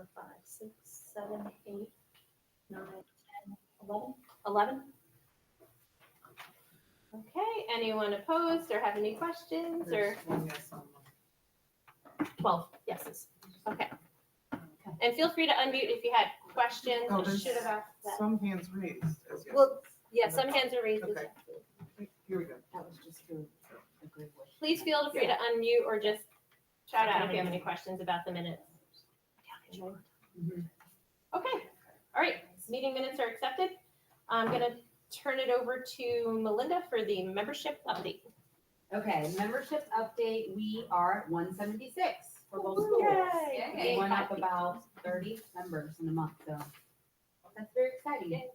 4, 5, 6, 7, 8, 9, 10, 11. 11. Okay, anyone opposed or have any questions or? There's one yes on 12 yeses. Okay. And feel free to unmute if you had questions. Oh, I there's should have asked that. some hands raised as yes. Well, yeah, some hands are raised. as Okay. yeses. Here we go. That was just a good wish. Please feel free to unmute or just shout out if you have any questions about the minutes. Mhm. Okay, all right, meeting minutes are accepted. I'm gonna turn it over to Melinda for the membership update. Okay, membership update, we are at 176 for both schools. Yay. We went up about 30 members in a month, so that's very exciting.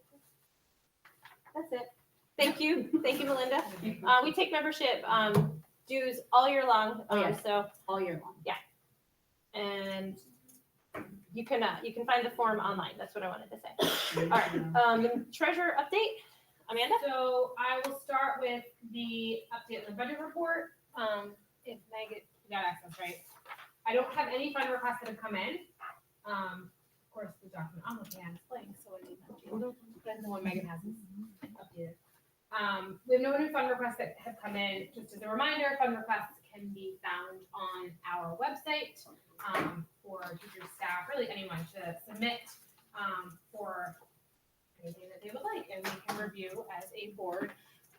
That's it. Thank you, Melinda. We take membership dues all year long, Oh, yes. so, All year long. and you can find the form online, that's what I wanted to say. All right, treasurer update, Amanda? So I will start with the update on the budget report. If Megan, you got access, right? I don't have any fund requests that have come in. Of course, the document I'm looking at is blank, so I need to update. That's the one Megan has is updated. We have no new fund requests that have come in. Just as a reminder, fund requests can be found on our website for teachers, staff, really anyone to submit for anything that they would like, and we can review as a board.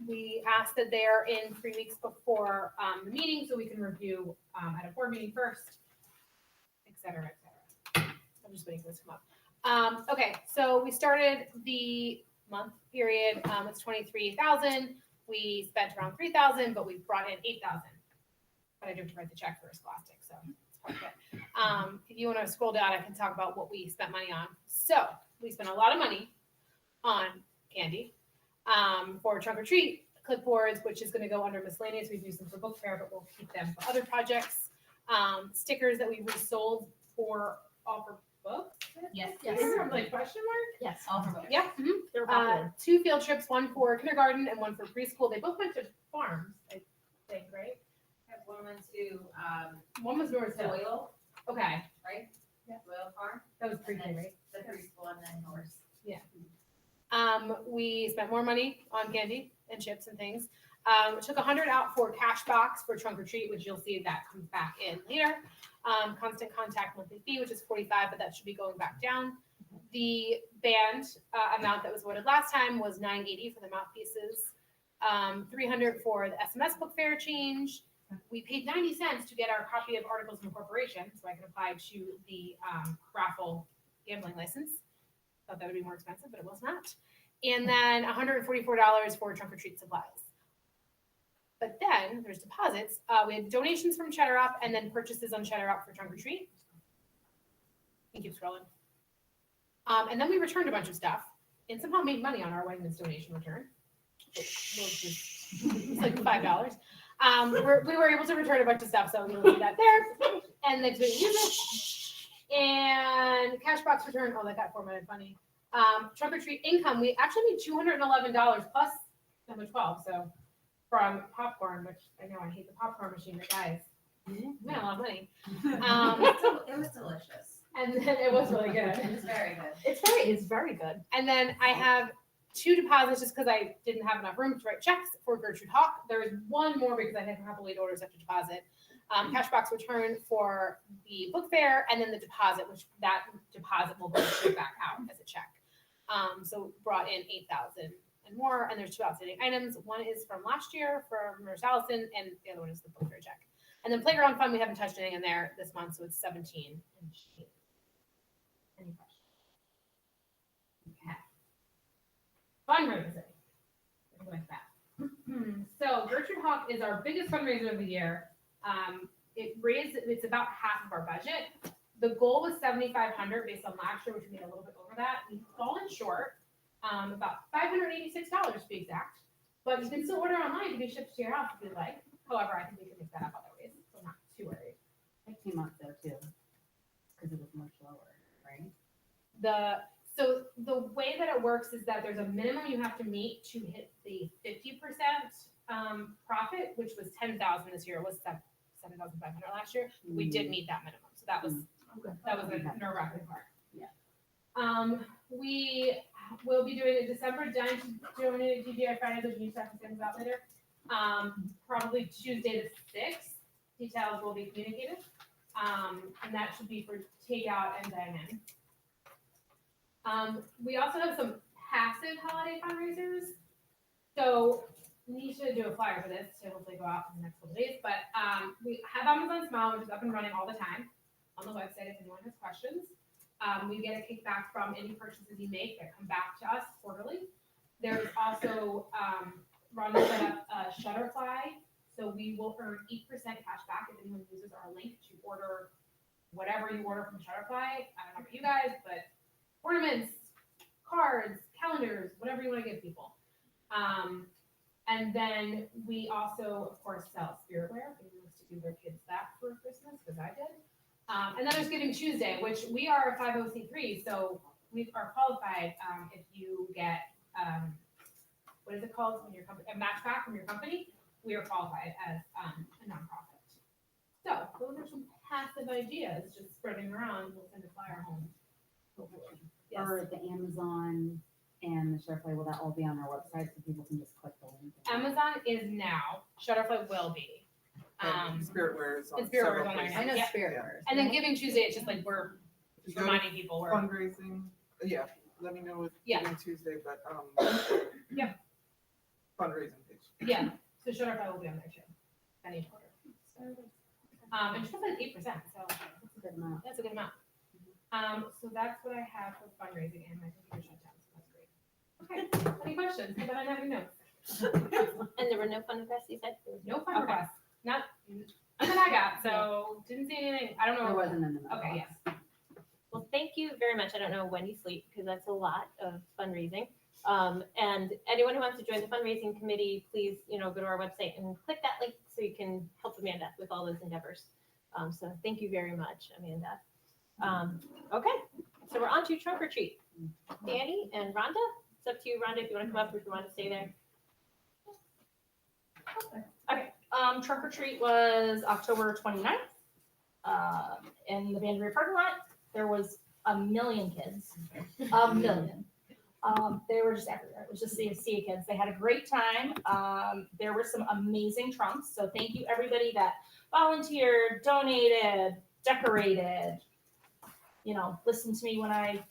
We ask that they are in 3 weeks before the meeting, so we can review at a board meeting first, et cetera, et cetera. I'm just waiting for this to come up. Okay, so we started the month period with 23,000. We spent around 3,000, but we brought in 8,000. But I do have to write the check for Scholastic, so it's part of it. If you want to scroll down, I can talk about what we spent money on. So we spent a lot of money on candy for trunk or treat, clipboards, which is going to go under miscellaneous. We've used them for book fair, but we'll keep them for other projects. Stickers that we resold for offer books. Yes. I'm like question mark. Yes, all for both. Yeah. They were popular. 2 field trips, one for kindergarten and one for preschool. They both went to farms, I think, right? One went to One was North Hill. Doyle, Okay, right? Yeah. Doyle Farm, that was and pre-K, then right? the preschool and then yours. We spent more money on candy and chips and things. We took 100 out for cash box for trunk or treat, which you'll see that comes back in later. Constant contact monthly fee, which is 45, but that should be going back down. The band amount that was voted last time was 980 for the mouthpieces, 300 for the SMS book fair change. We paid 90 cents to get our copy of Articles of Incorporation, so I could apply to the raffle gambling license. Thought that would be more expensive, but it was not. And then $144 for trunk or treat supplies. But then there's deposits. We had donations from Cheddar Up and then purchases on Cheddar Up for trunk or treat. You can keep scrolling. And then we returned a bunch of stuff and somehow made money on our Wegmans donation return. It's like $5. We were able to return a bunch of stuff, so you'll see that there. And then to use it. And cash box return, oh, that got formatted funny. Trunk or treat income, we actually made $211 plus number 12, so from popcorn, which I know I hate the popcorn machine, but guys, we made a lot of money. It was delicious. And then it was really good. It was very good. It's very good. And then I have 2 deposits just because I didn't have enough room to write checks for Gertrude Hawk. There is one more because I had a couple late orders I have to deposit. Cash box return for the book fair, and then the deposit, which that deposit will go straight back out as a check. So brought in 8,000 and more, and there's 2 outstanding items. One is from last year from Nurse Allison, and the other one is the book fair check. And then playground fund, we haven't touched anything in there this month, so it's 17. Any questions? Okay. Fundraising. Like that. So Gertrude Hawk is our biggest fundraiser of the year. It's about half of our budget. The goal was $7,500 based on last year, which we made a little bit over that. We've fallen short, about $586 to be exact. But you can still order online to be shipped to your house if you'd like. However, I think we can make that up other ways, so I'm not too worried. It came up though too, because it was much lower, right? So the way that it works is that there's a minimum you have to meet to hit the 50% profit, which was 10,000 this year. It was 7,500 last year. We did meet that minimum, so that was That was the nerve-wracking part. Yeah. We will be doing a December donated TGI Friday, which you have to think about later. Probably Tuesday the 6th, details will be communicated. And that should be for takeout and dine-in. We also have some passive holiday fundraisers. So we should do a flyer for this to hopefully go out in the next couple days, but we have Amazon Smile, which is up and running all the time on the website if anyone has questions. We get a kickback from any purchases you make that come back to us quarterly. There's also, Rhonda set up a Shutterfly, so we will earn 8% cash back if anyone uses our link to order whatever you order from Shutterfly. I don't know about you guys, but ornaments, cards, calendars, whatever you want to give people. And then we also, of course, sell spiritware. If anyone wants to give their kids that for Christmas, because I did. And then there's Giving Tuesday, which we are a 50c3, so we are qualified if you get, what is it called when your company, a match back from your company, we are qualified as a nonprofit. So those are some passive ideas, just spreading around. We'll send a flyer home. Hopefully. Yes. Or the Amazon and the Shutterfly, will that all be on our website so people can just click the link? Amazon is now. Shutterfly will be. And Spiritware is on and Spiritware is several on there places. now. I know Yeah. Spiritware. And then Giving Tuesday, it's just like we're If you go to reminding people we're. Fundraising, yeah, let me know with Yeah. Giving Tuesday, but, Yeah. fundraising page. Yeah, so Shutterfly will be on there too. Any order. And Shutterfly is 8%, so That's a good amount. that's a good amount. So that's what I have for fundraising and my computer shut down, so that's great. Okay, any questions? But I have any notes. And there were no fun requests, you said? No fun Okay. requests, not, nothing I got, so didn't see anything, I don't know. There wasn't in the. Okay, yes. Well, thank you very much. I don't know when you sleep because that's a lot of fundraising. And anyone who wants to join the fundraising committee, please, go to our website and click that link so you can help Amanda with all those endeavors. So thank you very much, Amanda. Okay, so we're on to trunk or treat. Danny and Rhonda, it's up to you, Rhonda, if you want to come up or if you want to stay there. Okay, trunk or treat was October 29th. In the Vanderbilt parking lot, there was a million kids, a million. They were just everywhere. It was just a sea of kids. They had a great time. There were some amazing trunks. So thank you everybody that volunteered, donated, decorated, listened to me when I,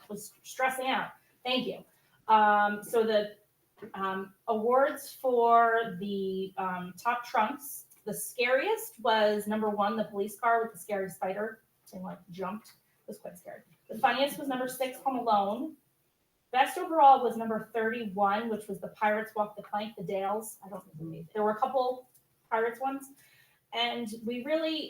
was stressing out. Thank you. So the awards for the top trunks, the scariest was number 1, the police car with the scary spider and jumped. It was quite scary. The funniest was number 6, Home Alone. Best overall was number 31, which was the Pirates Walk the Plank, the Dales. There were a couple Pirates ones. And we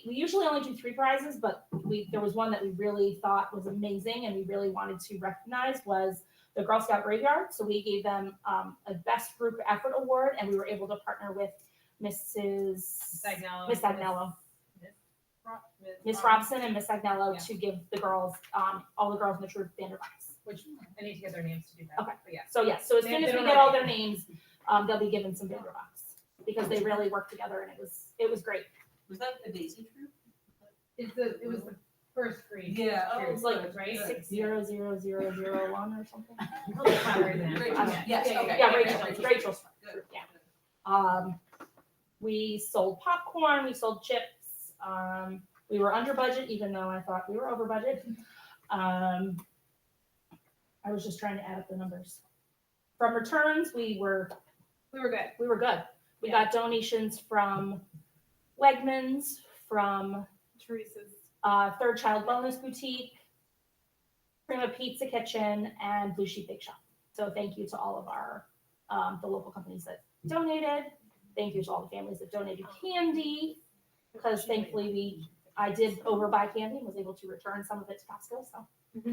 usually only do 3 prizes, but there was one that we really thought was amazing and we really wanted to recognize was the Girl Scout Graveyard. So we gave them a Best Group Effort Award, and we were able to partner with Miss Agnello, Miss Robson and Miss Agnello Yeah. to give the girls, all the girls in the troop Vanderbilt. Which I need to get their names to do that. Okay. But yeah. So yes, so as They soon as we don't get know all their their names, they'll be given some Vanderbilt because they really worked together and it was great. Was that the Daisy Troop? It was the first grade. Yeah, It was like right? 600001 or something. Rachel, yes, okay. Yeah, Rachel. Rachel's. Good. Yeah. We sold popcorn, we sold chips. We were under budget, even though I thought we were over budget. I was just trying to add up the numbers. From returns, we were good. good. We got donations from Wegmans, from Teresa's. Third Child Wellness Boutique, Prima Pizza Kitchen, and Blue Sheep Bake Shop. So thank you to all of our the local companies that donated. Thank you to all the families that donated candy, because thankfully I did overbuy candy and was able to return some of it to Costco. So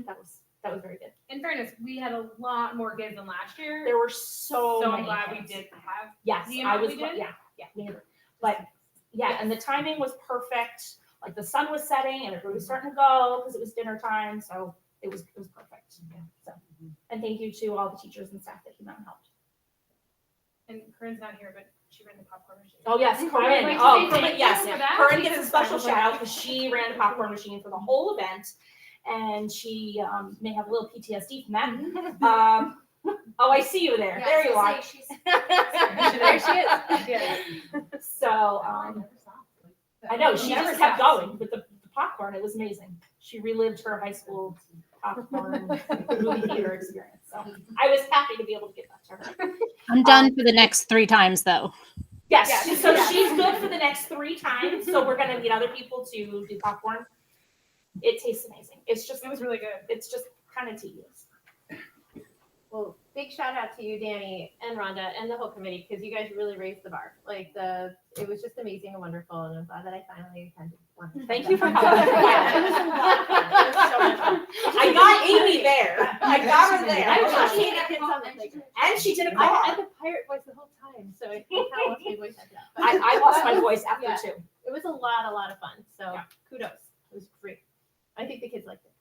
that was very good. In fairness, we had a lot more kids than last year. There were so I'm many glad kids. we did have. Yes, the I amount was. we did? Yeah, me neither. But yeah, and the timing was perfect. Like the sun was setting and everybody was starting to go because it was dinner time. So it was perfect. Yeah. So, and thank you to all the teachers and staff that came out and helped. And Corinne's not here, but she ran the popcorn machine. Oh, yes, I would Corinne. like to Oh, say thank Corinne, you yes. for that. Corinne gets a because special I was shout out like- because she ran the popcorn machine for the whole event. And she may have a little PTSD from that. Oh, I see you there. Yeah, There you so are. say she's- There she is. Yeah. So, I never stopped. I know, she Never just kept stops. going with the popcorn. It was amazing. She relived her high school popcorn movie theater experience. So I was happy to be able to give that to her. I'm done for the next 3 times though. Yes, Yes. so she's good for the next 3 times. So we're gonna need other people to do popcorn. It tastes amazing. It's just, It was really good. it's just kind of tedious. Well, big shout out to you, Danny and Rhonda and the whole committee, because you guys really raised the bar. Like it was just amazing and wonderful, and I'm glad that I finally attended one. Thank you for It coming. was a lot of fun. It was so much fun. I got Amy there. I got her there. I was And watching she- the kids on the playground. And she did a I call. had the pirate voice the whole time, so I kind of lost my voice after that. But I lost my voice after Yeah. too. It was a lot of fun. So Yeah. kudos. It was great. I think the kids liked it.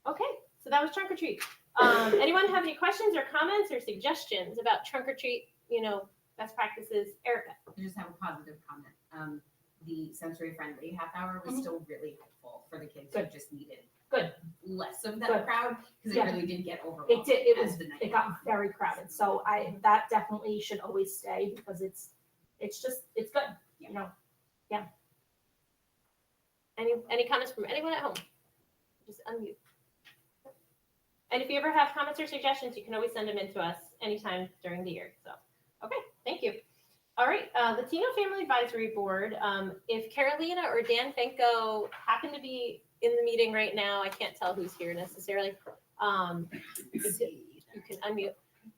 Okay, so that was trunk or treat. Anyone have any questions or comments or suggestions about trunk or treat? Best practices. Erica. I just have a positive comment. The sensory friendly half hour was still really helpful for the kids who Good. just needed Good. less of that Good. crowd because Yeah. it really did get overwhelmed. It did. It as was. the night It went on. got very crowded. So that definitely should always stay because it's good. You know. Any comments from anyone at home? Just unmute. And if you ever have comments or suggestions, you can always send them in to us anytime during the year. So, okay, thank you. All right, Latino Family Advisory Board. If Carolina or Dan Fenko happen to be in the meeting right now, I can't tell who's here necessarily. You can unmute,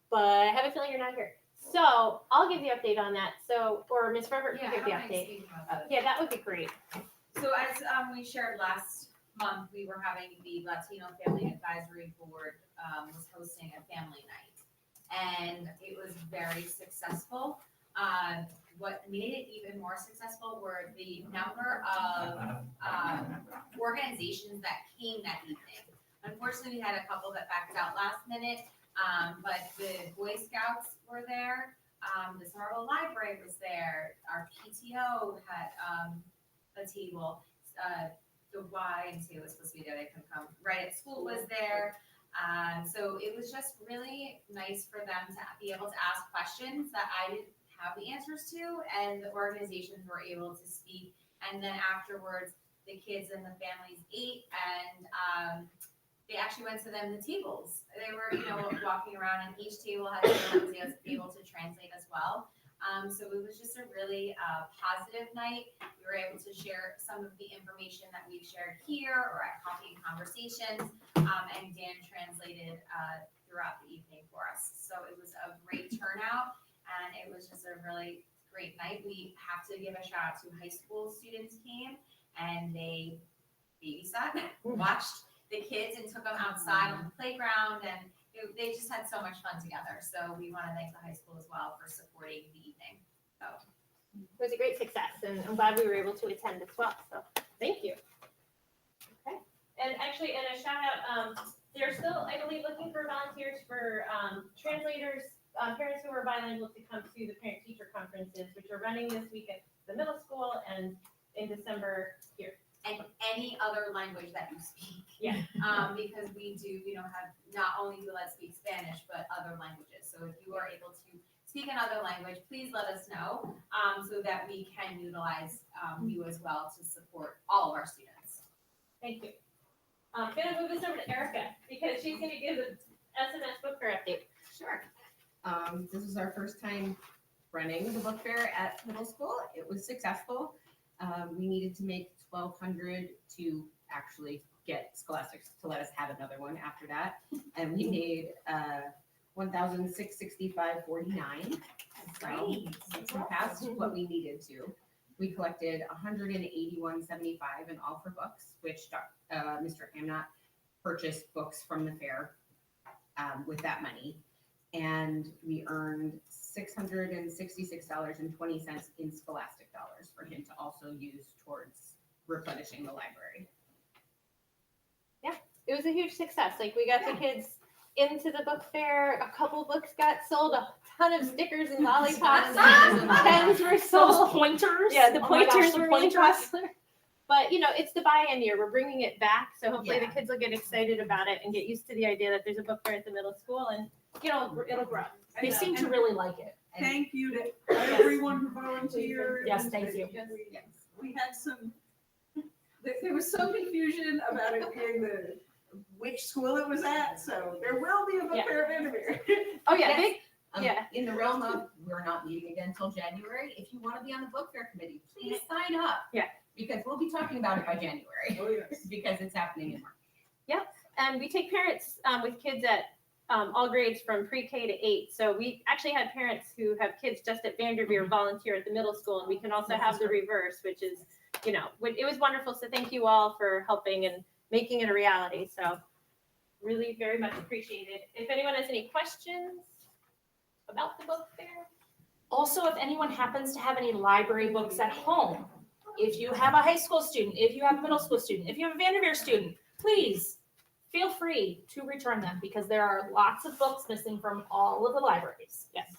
but I have a feeling you're not here. So I'll give the update on that. So, or Ms. Robert can Yeah, I give the don't mind update. speaking about that. Yeah, that would be great. So as we shared last month, we were having the Latino Family Advisory Board was hosting a family night. And it was very successful. What made it even more successful were the number of organizations that came that evening. Unfortunately, we had a couple that backed out last minute, but the Boy Scouts were there. The Somerville Library was there. Our PTO had a table. The Y and T was supposed to be there. They couldn't come. Right at School was there. So it was just really nice for them to be able to ask questions that I didn't have the answers to, and the organizations were able to speak. And then afterwards, the kids and the families ate, and they actually went to the tables. They were, walking around, and each table had someone that was able to translate as well. So it was just a really positive night. We were able to share some of the information that we've shared here or at Coffee and Conversations, and Dan translated throughout the evening for us. So it was a great turnout, and it was just a really great night. We have to give a shout out to high school students came, and they babysat, watched the kids and took them outside on the playground, and they just had so much fun together. So we want to thank the high school as well for supporting the evening. So It was a great success, and I'm glad we were able to attend as well. So thank you. Okay. And actually, and a shout out, they're still, I believe, looking for volunteers for translators, parents who are bilingual to come to the parent-teacher conferences, which are running this week at the middle school and in December here. and any other language that you speak. Yeah. Because we do, have not only do Let's Speak Spanish, but other languages. So if you are able to speak another language, please let us know, so that we can utilize you as well to support all of our students. Thank you. I'm gonna move this over to Erica because she's gonna give the SMS book fair update. Sure. This was our first time running the book fair at middle school. It was successful. We needed to make 1,200 to actually get Scholastics to let us have another one after that. And we made 1,665.49. So we surpassed what we needed to. We collected 181.75 in all for books, which Mr. Amnott purchased books from the fair with that money. And we earned $666.20 in Scholastic dollars for him to also use towards replenishing the library. It was a huge success. Like we got the kids into the book fair. A couple books got sold. A ton of stickers and lollipops. Pens were Those sold. pointers. Yeah, the Oh my gosh, pointers the were really pointers. popular. But you know, it's the buy-in year. We're bringing it back, so hopefully the Yeah. kids will get excited about it and get used to the idea that there's a book fair at the middle school, and you know, it'll grow. They seem to really like it. And- Thank you to everyone who volunteered. Yes, thank you. We had some, there was some confusion about it being which school it was at, so there will be a book Yeah. fair at Vandermeer. Oh yeah, Yes. big. Um, Yeah. In the realm of, we're not meeting again until January. If you want to be on the book fair committee, please sign up. Yeah. Because we'll be talking about it by January, Oh, yes. because it's happening in March. And we take parents with kids at all grades from pre-K to 8. So we actually had parents who have kids just at Vanderveer volunteer at the middle school, and we can also have the reverse, which is, you know, it was wonderful. So thank you all for helping and making it a reality. So really very much appreciated. If anyone has any questions about the book fair. Also, if anyone happens to have any library books at home, if you have a high school student, if you have a middle school student, if you have a Vanderveer student, please feel free to return them because there are lots of books missing from all of the libraries. Yes.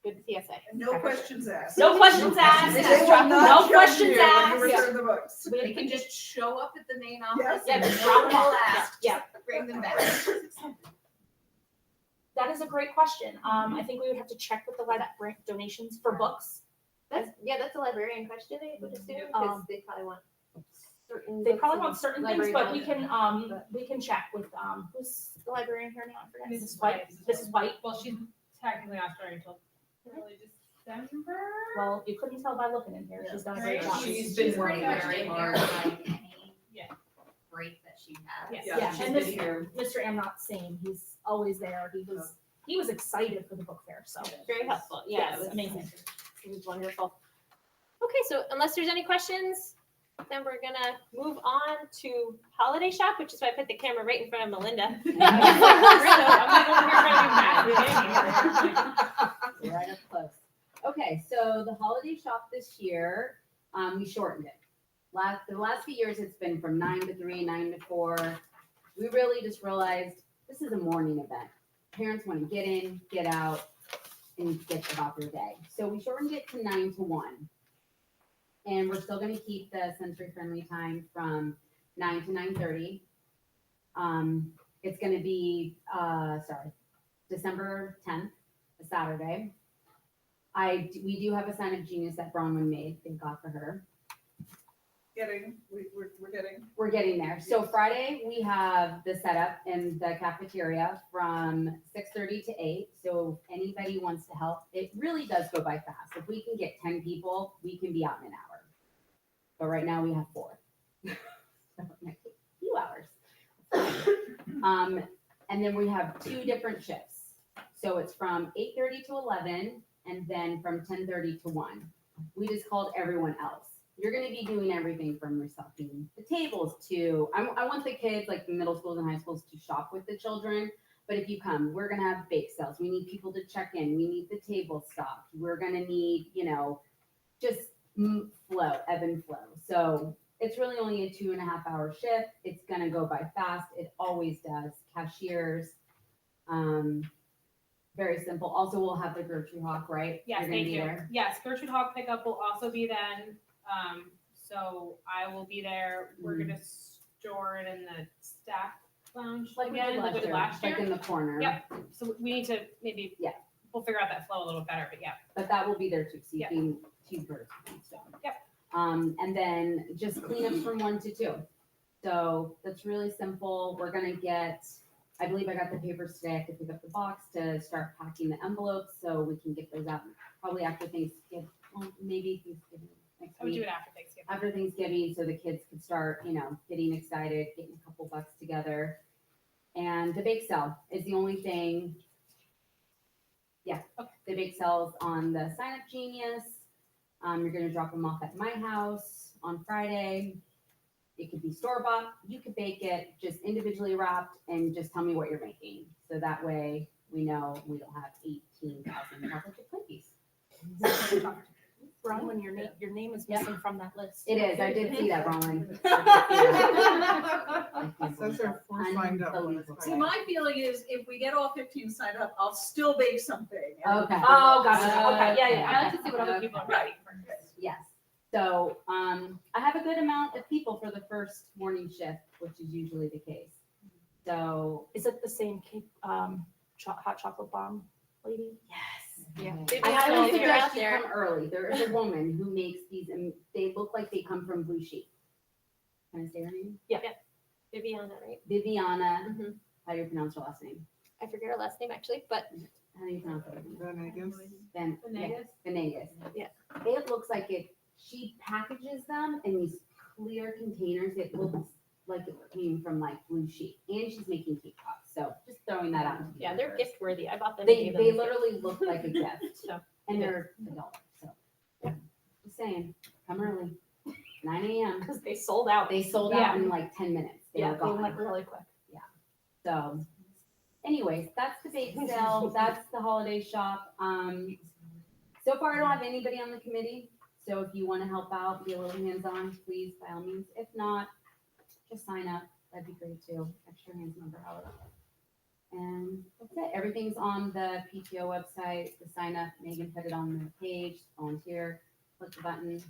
Good PSA. No questions asked. No questions asked. They will not No judge questions you when asked. you return the books. They can just show up at the main office Yes. and Yeah, just no drop one them will off. ask. Yeah. Just bring them back. That is a great question. I think we would have to check with the library donations for books. That's a librarian question, I would assume, because they probably want certain. They books probably and want certain things, library but volunteers. we can check with, who's the librarian here now? I forget. Mrs. Mrs. White. White. Mrs. White. Well, she's technically not starting until early December. Well, you couldn't tell by looking in here. She's done a great Right. job. She's been working very hard on any Yeah. break that she has. Yes. Yeah, she's and been this- here. Mr. Amnott, same. He's always there. He was excited for the book fair, so. Very helpful. Yeah, Yes, it was amazing. It was wonderful. Okay, so unless there's any questions, then we're gonna move on to holiday shop, which is why I put the camera right in front of Melinda. Right up close. Okay, so the holiday shop this year, we shortened it. The last few years, it's been from 9 to 3, 9 to 4. We really just realized this is a morning event. Parents want to get in, get out, and get about their day. So we shortened it to 9 to 1. And we're still going to keep the sensory friendly time from 9 to 9:30. It's going to be, December 10th, a Saturday. We do have a sign of genius that Bronwyn made. Thank God for her. We're getting there. So Friday, we have the setup in the cafeteria from 6:30 to 8. So if anybody wants to help, it really does go by fast. If we can get 10 people, we can be out in an hour. But right now we have 4. So it might take a few hours. And then we have 2 different shifts. So it's from 8:30 to 11 and then from 10:30 to 1. We just called everyone else. You're going to be doing everything from restocking the tables to, I want the kids, like the middle schools and high schools, to shop with the children. But if you come, we're going to have bake sales. We need people to check in. We need the table stocked. We're going to need, just flow, ebb and flow. So it's really only a 2.5 hour shift. It's going to go by fast. It always does. Cashiers, very simple. Also, we'll have the grocery hawk, right? Yes, You're gonna thank be you. there? Yes, Gertrude Hawk pickup will also be then. So I will be there. We're Mm. gonna store it in the staff lounge Like we again, did like we did last year. like in the corner. Yep. So we need to maybe. Yeah. We'll figure out that flow a little better, but yeah. But that will be there too, so you Yep. can 2 birds with 1 stone. Yep. And then just cleanups from 1 to 2. So that's really simple. We're gonna get, I believe I got the papers today. I have to pick up the box to start packing the envelopes so we can get those out probably after Thanksgiving, well, maybe Thanksgiving next I would do week. it after Thanksgiving. After Thanksgiving, so the kids could start, getting excited, getting a couple bucks together. And the bake sale is the only thing. Yeah, the bake sale's on the Sign Up Genius. You're gonna drop them off at my house on Friday. It could be store-bought, you could bake it, just individually wrapped, and just tell me what you're making. So that way, we know we don't have 18,000 chocolate chip cookies. Bronwyn, your name is missing from that list. It is, I did see that, Roland. Says they're full signed up. See, my feeling is if we get all 15 signed up, I'll still bake something. Okay. Oh, gotcha, okay, yeah. I like to see what other people are writing first. Yes. So, I have a good amount of people for the first morning shift, which is usually the case. So, Is it the same cake, hot chocolate bomb lady? yes. Yeah. I highly If you're out suggest you there, come early. There is a woman who makes these, and they look like they come from Blue Sheep. Can I say her name? Viviana, right? Viviana, Mhm. how do you pronounce her last name? I forget her last name actually, but How do you pronounce her? Then I guess. Venegas? Venegas. Yeah. It looks like she packages them in these clear containers. It looks like it came from like Blue Sheep. And she's making cake pops. So just throwing that out. into the yeah, they're universe. gift worthy. I bought them. and They gave them as gifts. literally look like a gift. So, And they're adult, so. Just saying, come early, 9 AM. Because they sold out. They sold out in like 10 minutes. They Yeah, were they gone. went really quick. So anyways, that's the bake sale, that's the holiday shop. So far I don't have anybody on the committee. So if you want to help out, be a little hands-on, please, by all means. If not, just sign up. That'd be great too. Extra hands number out. And that's it. Everything's on the PTO website. The sign up, Megan put it on the page, volunteer, click the button.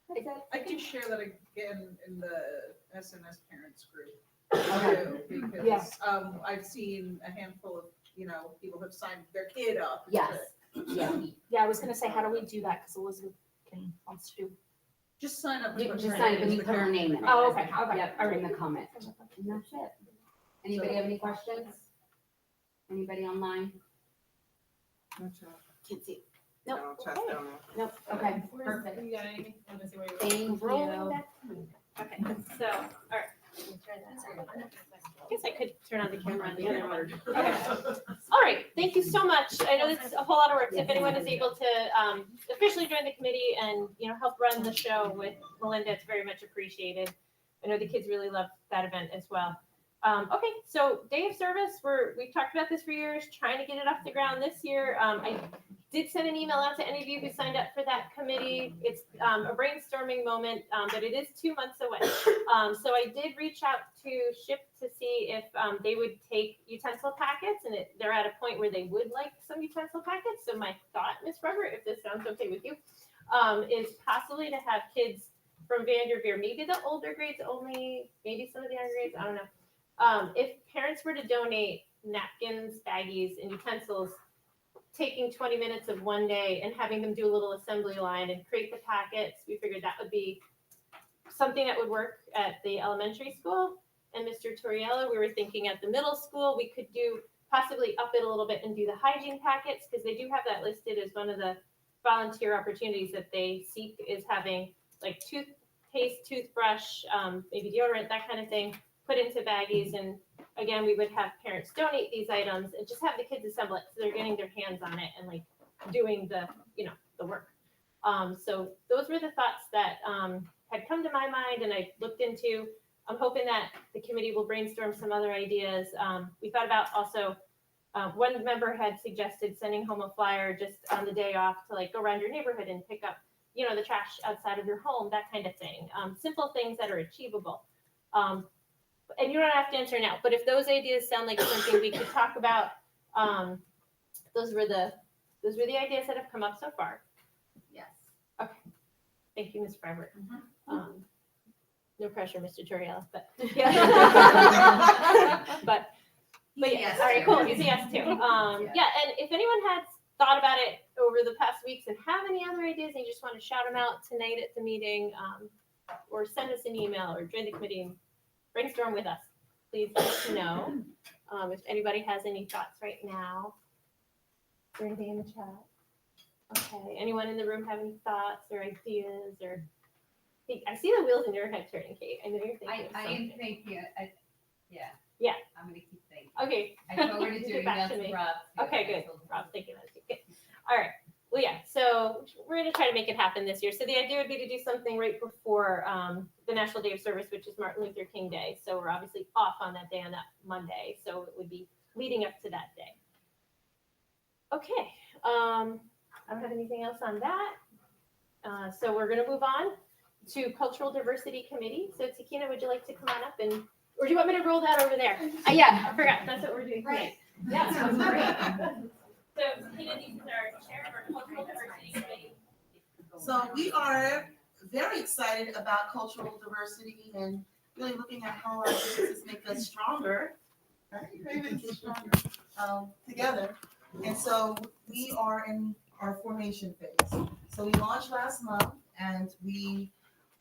That's it. I can share that again in the SNS parents group. Okay. too, Yeah. Because, I've seen a handful of, people have signed their kid up. Yes, yeah. Yeah, I was gonna say, how do we do that? Because Elizabeth wants to do. Just sign up. and You put just your sign up name and as you the put her comment. name in it. Oh, okay, okay. Yep, all or in right. the comment. And that's it. Anybody have any questions? Anybody online? No chat. Can't see. No Nope. chat Okay. down there. Nope, okay, perfect. You got anything? I want to see where you're. Thank Rolling you. back. Okay, so, all right. Let me turn that on. I guess I could turn on the camera on the other one. Okay. All right, thank you so much. I know this is a whole lot of work. If anyone is able to officially join the committee and, help run the show with Melinda, it's very much appreciated. I know the kids really love that event as well. Okay, so day of service, we've talked about this for years, trying to get it off the ground this year. I did send an email out to any of you who signed up for that committee. It's a brainstorming moment, but it is 2 months away. So I did reach out to SHIP to see if they would take utensil packets, and they're at a point where they would like some utensil packets. So my thought, Ms. Rubber, if this sounds okay with you, is possibly to have kids from Vanderveer, maybe the older grades only, maybe some of the younger grades, I don't know. If parents were to donate napkins, baggies, and utensils, taking 20 minutes of one day and having them do a little assembly line and create the packets, we figured that would be something that would work at the elementary school. And Mr. Torriello, we were thinking at the middle school, we could do possibly up it a little bit and do the hygiene packets, because they do have that listed as one of the volunteer opportunities that they seek, is having like toothpaste, toothbrush, maybe deodorant, that kind of thing, put into baggies. And again, we would have parents donate these items and just have the kids assemble it, so they're getting their hands on it and like doing the work. So those were the thoughts that had come to my mind, and I looked into. I'm hoping that the committee will brainstorm some other ideas. We thought about also, one member had suggested sending home a flyer just on the day off to like go around your neighborhood and pick up, the trash outside of your home, that kind of thing. Simple things that are achievable. And you don't have to answer now, but if those ideas sound like something we could talk about, those were the ideas that have come up so far. Yes. Thank you, Ms. Freiberg. Mhm. No pressure, Mr. Torriello, but yeah. but yeah, all right, cool. Easy yes too. Yeah, and if anyone has thought about it over the past weeks and have any other ideas and you just want to shout them out tonight at the meeting, or send us an email or join the committee and brainstorm with us, please let us know. If anybody has any thoughts right now. Is there anything in the chat? Okay, anyone in the room have any thoughts or ideas or? I see the wheels in your head turning, Kate. I know you're thinking of I am something. thinking, yeah. Yeah. I'm gonna keep thinking. Okay. I forwarded Get your back email to to me. Rob. Okay, good. Rob's thinking about it. Good. All right. Well, yeah. So we're gonna try to make it happen this year. So the idea would be to do something right before the National Day of Service, which is Martin Luther King Day. So we're obviously off on that day, on that Monday. So it would be leading up to that day. Okay. I don't have anything else on that. So we're gonna move on to Cultural Diversity Committee. So Tikina, would you like to come on up and, or do you want me to roll that over there? Yeah, I forgot, that's what we're doing tonight. Yeah. So Tikina, this is our chair of our Cultural Diversity Committee. So we are very excited about cultural diversity and really looking at how our businesses make us stronger, right? Make us stronger, together. And so we are in our formation phase. So we launched last month and we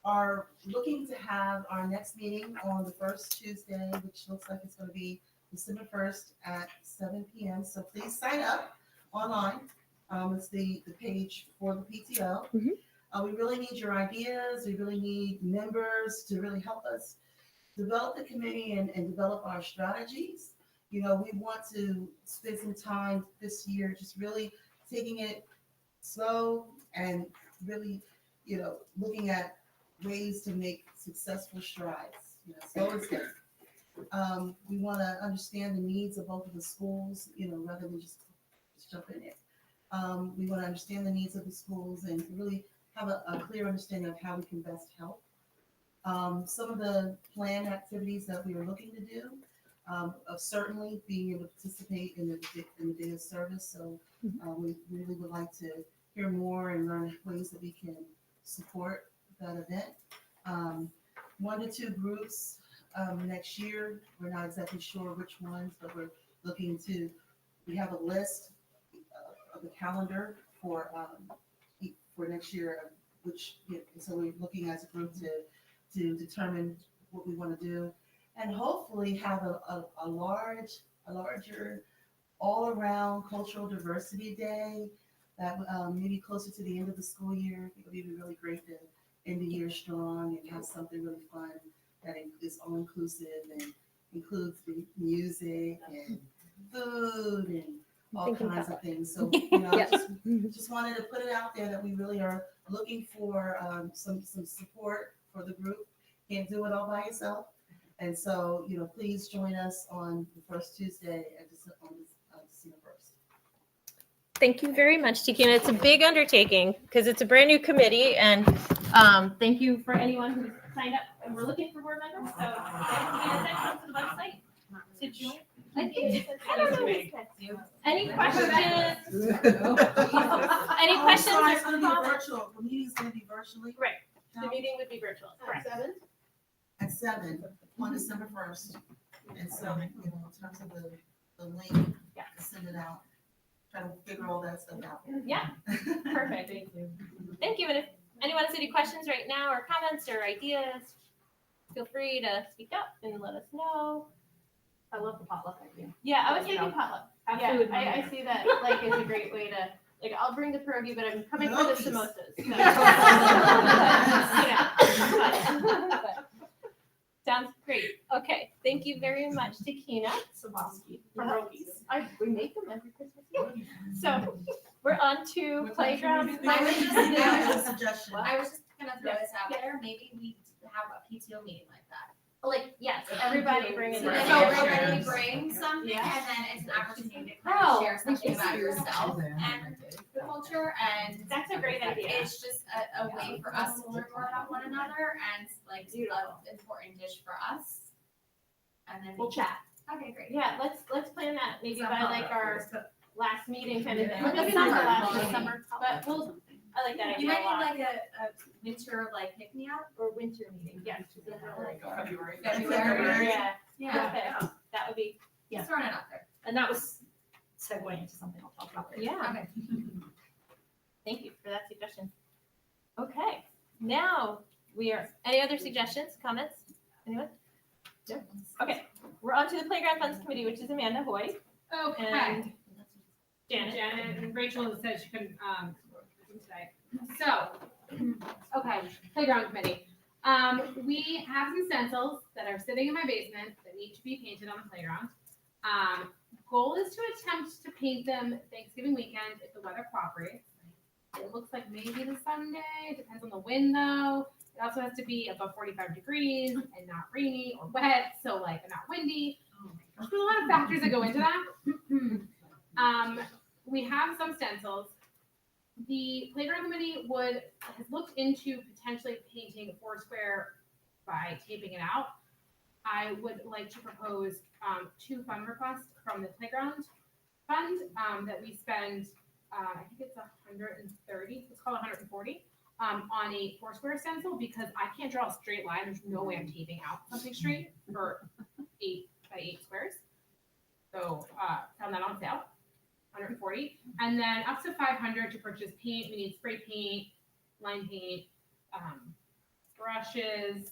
are looking to have our next meeting on the first Tuesday, which looks like it's going to be December 1st at 7 p.m. So please sign up online. It's the page for the PTO. We really need your ideas. We really need members to really help us develop the committee and develop our strategies. You know, we want to spend some time this year just really taking it slow and really, you know, looking at ways to make successful strides, you know, slow and steady. We want to understand the needs of both of the schools, you know, rather than just jump in it. We want to understand the needs of the schools and really have a clear understanding of how we can best help. Some of the planned activities that we are looking to do, of certainly being able to participate in the day of service. So we really would like to hear more and learn ways that we can support that event. 1 to 2 groups next year. We're not exactly sure which ones, but we're looking to, we have a list of the calendar for next year, which, so we're looking as a group to determine what we want to do, and hopefully have a larger all-around cultural diversity day that maybe closer to the end of the school year. It would be really great to end the year strong and have something really fun that is all-inclusive and includes the music and food and all kinds of things. So, you know, just wanted to put it out there that we really are looking for some support for the group. Can't do it all by yourself. And so, you know, please join us on the first Tuesday on December 1st. Thank you very much, Tikina. It's a big undertaking because it's a brand new committee, and thank you for anyone who signed up. And we're looking for board members, so come to the website to join. I don't know. Any questions? Any questions? So or it's going to be comments? virtual. The meeting's going to be virtually. Right. The meeting would be virtual. Correct. At 7 on December 1st. And so, you know, in terms of the link, to send it out, try to figure all that stuff out. Yeah. Perfect. Thank you. Thank you. And if anyone has any questions right now or comments or ideas, feel free to speak up and let us know. I love the potluck idea. Yeah, I was You thinking know, potluck. have Yeah, food I in see that like is a great way to, like, I'll bring the pierogi, but I'm coming for the Pierogies. samosas. So, but sounds great. Okay, thank you very much, Tikina. Sabowski. We make them every Christmas. So we're on to playground. I was just, I have a suggestion. I was just gonna throw this out there, maybe we have a PTO meeting like that. Like, yes, everybody bring it. So in. everybody bring something, Yeah. and then it's an opportunity to kind Oh, of share something about yourself and the culture, and That's a great idea. it's just a way for us to learn more about one another, and like an important dish for us. And then We'll chat. Okay, great. Yeah, let's plan that maybe So by how like about our last meeting kind of thing. Maybe Maybe not the last summer. one, summer, but we'll, I like that You idea a might lot. need like a winter like pick me up. Or winter meeting, yeah. February. Yeah, Yeah. okay, that would be, Just throwing it out there. And that was segueing into something I'll talk about later. yeah. Okay. Thank you for that suggestion. Okay, now we are, any other suggestions, comments? Anyone? No? Okay, we're on to the Playground Funds Committee, which is Amanda Hoy Okay. and Janet. Janet and Rachel said she couldn't, today. So, okay, playground committee. We have some stencils that are sitting in my basement that need to be painted on the playground. Goal is to attempt to paint them Thanksgiving weekend if the weather cooperates. It looks like maybe the Sunday, depends on the wind though. It also has to be above 45 degrees and not rainy or wet, so like not windy. There's a lot of factors that go into that. We have some stencils, the playground committee has looked into potentially painting Foursquare by taping it out. I would like to propose, 2 fund requests from the playground fund, that we spend, I think it's 130, let's call it 140, on a Foursquare stencil, because I can't draw a straight line. There's no way I'm taping out something straight for 8 by 8 squares. So, found that on sale, 140. And then up to 500 to purchase paint. We need spray paint, line paint, brushes,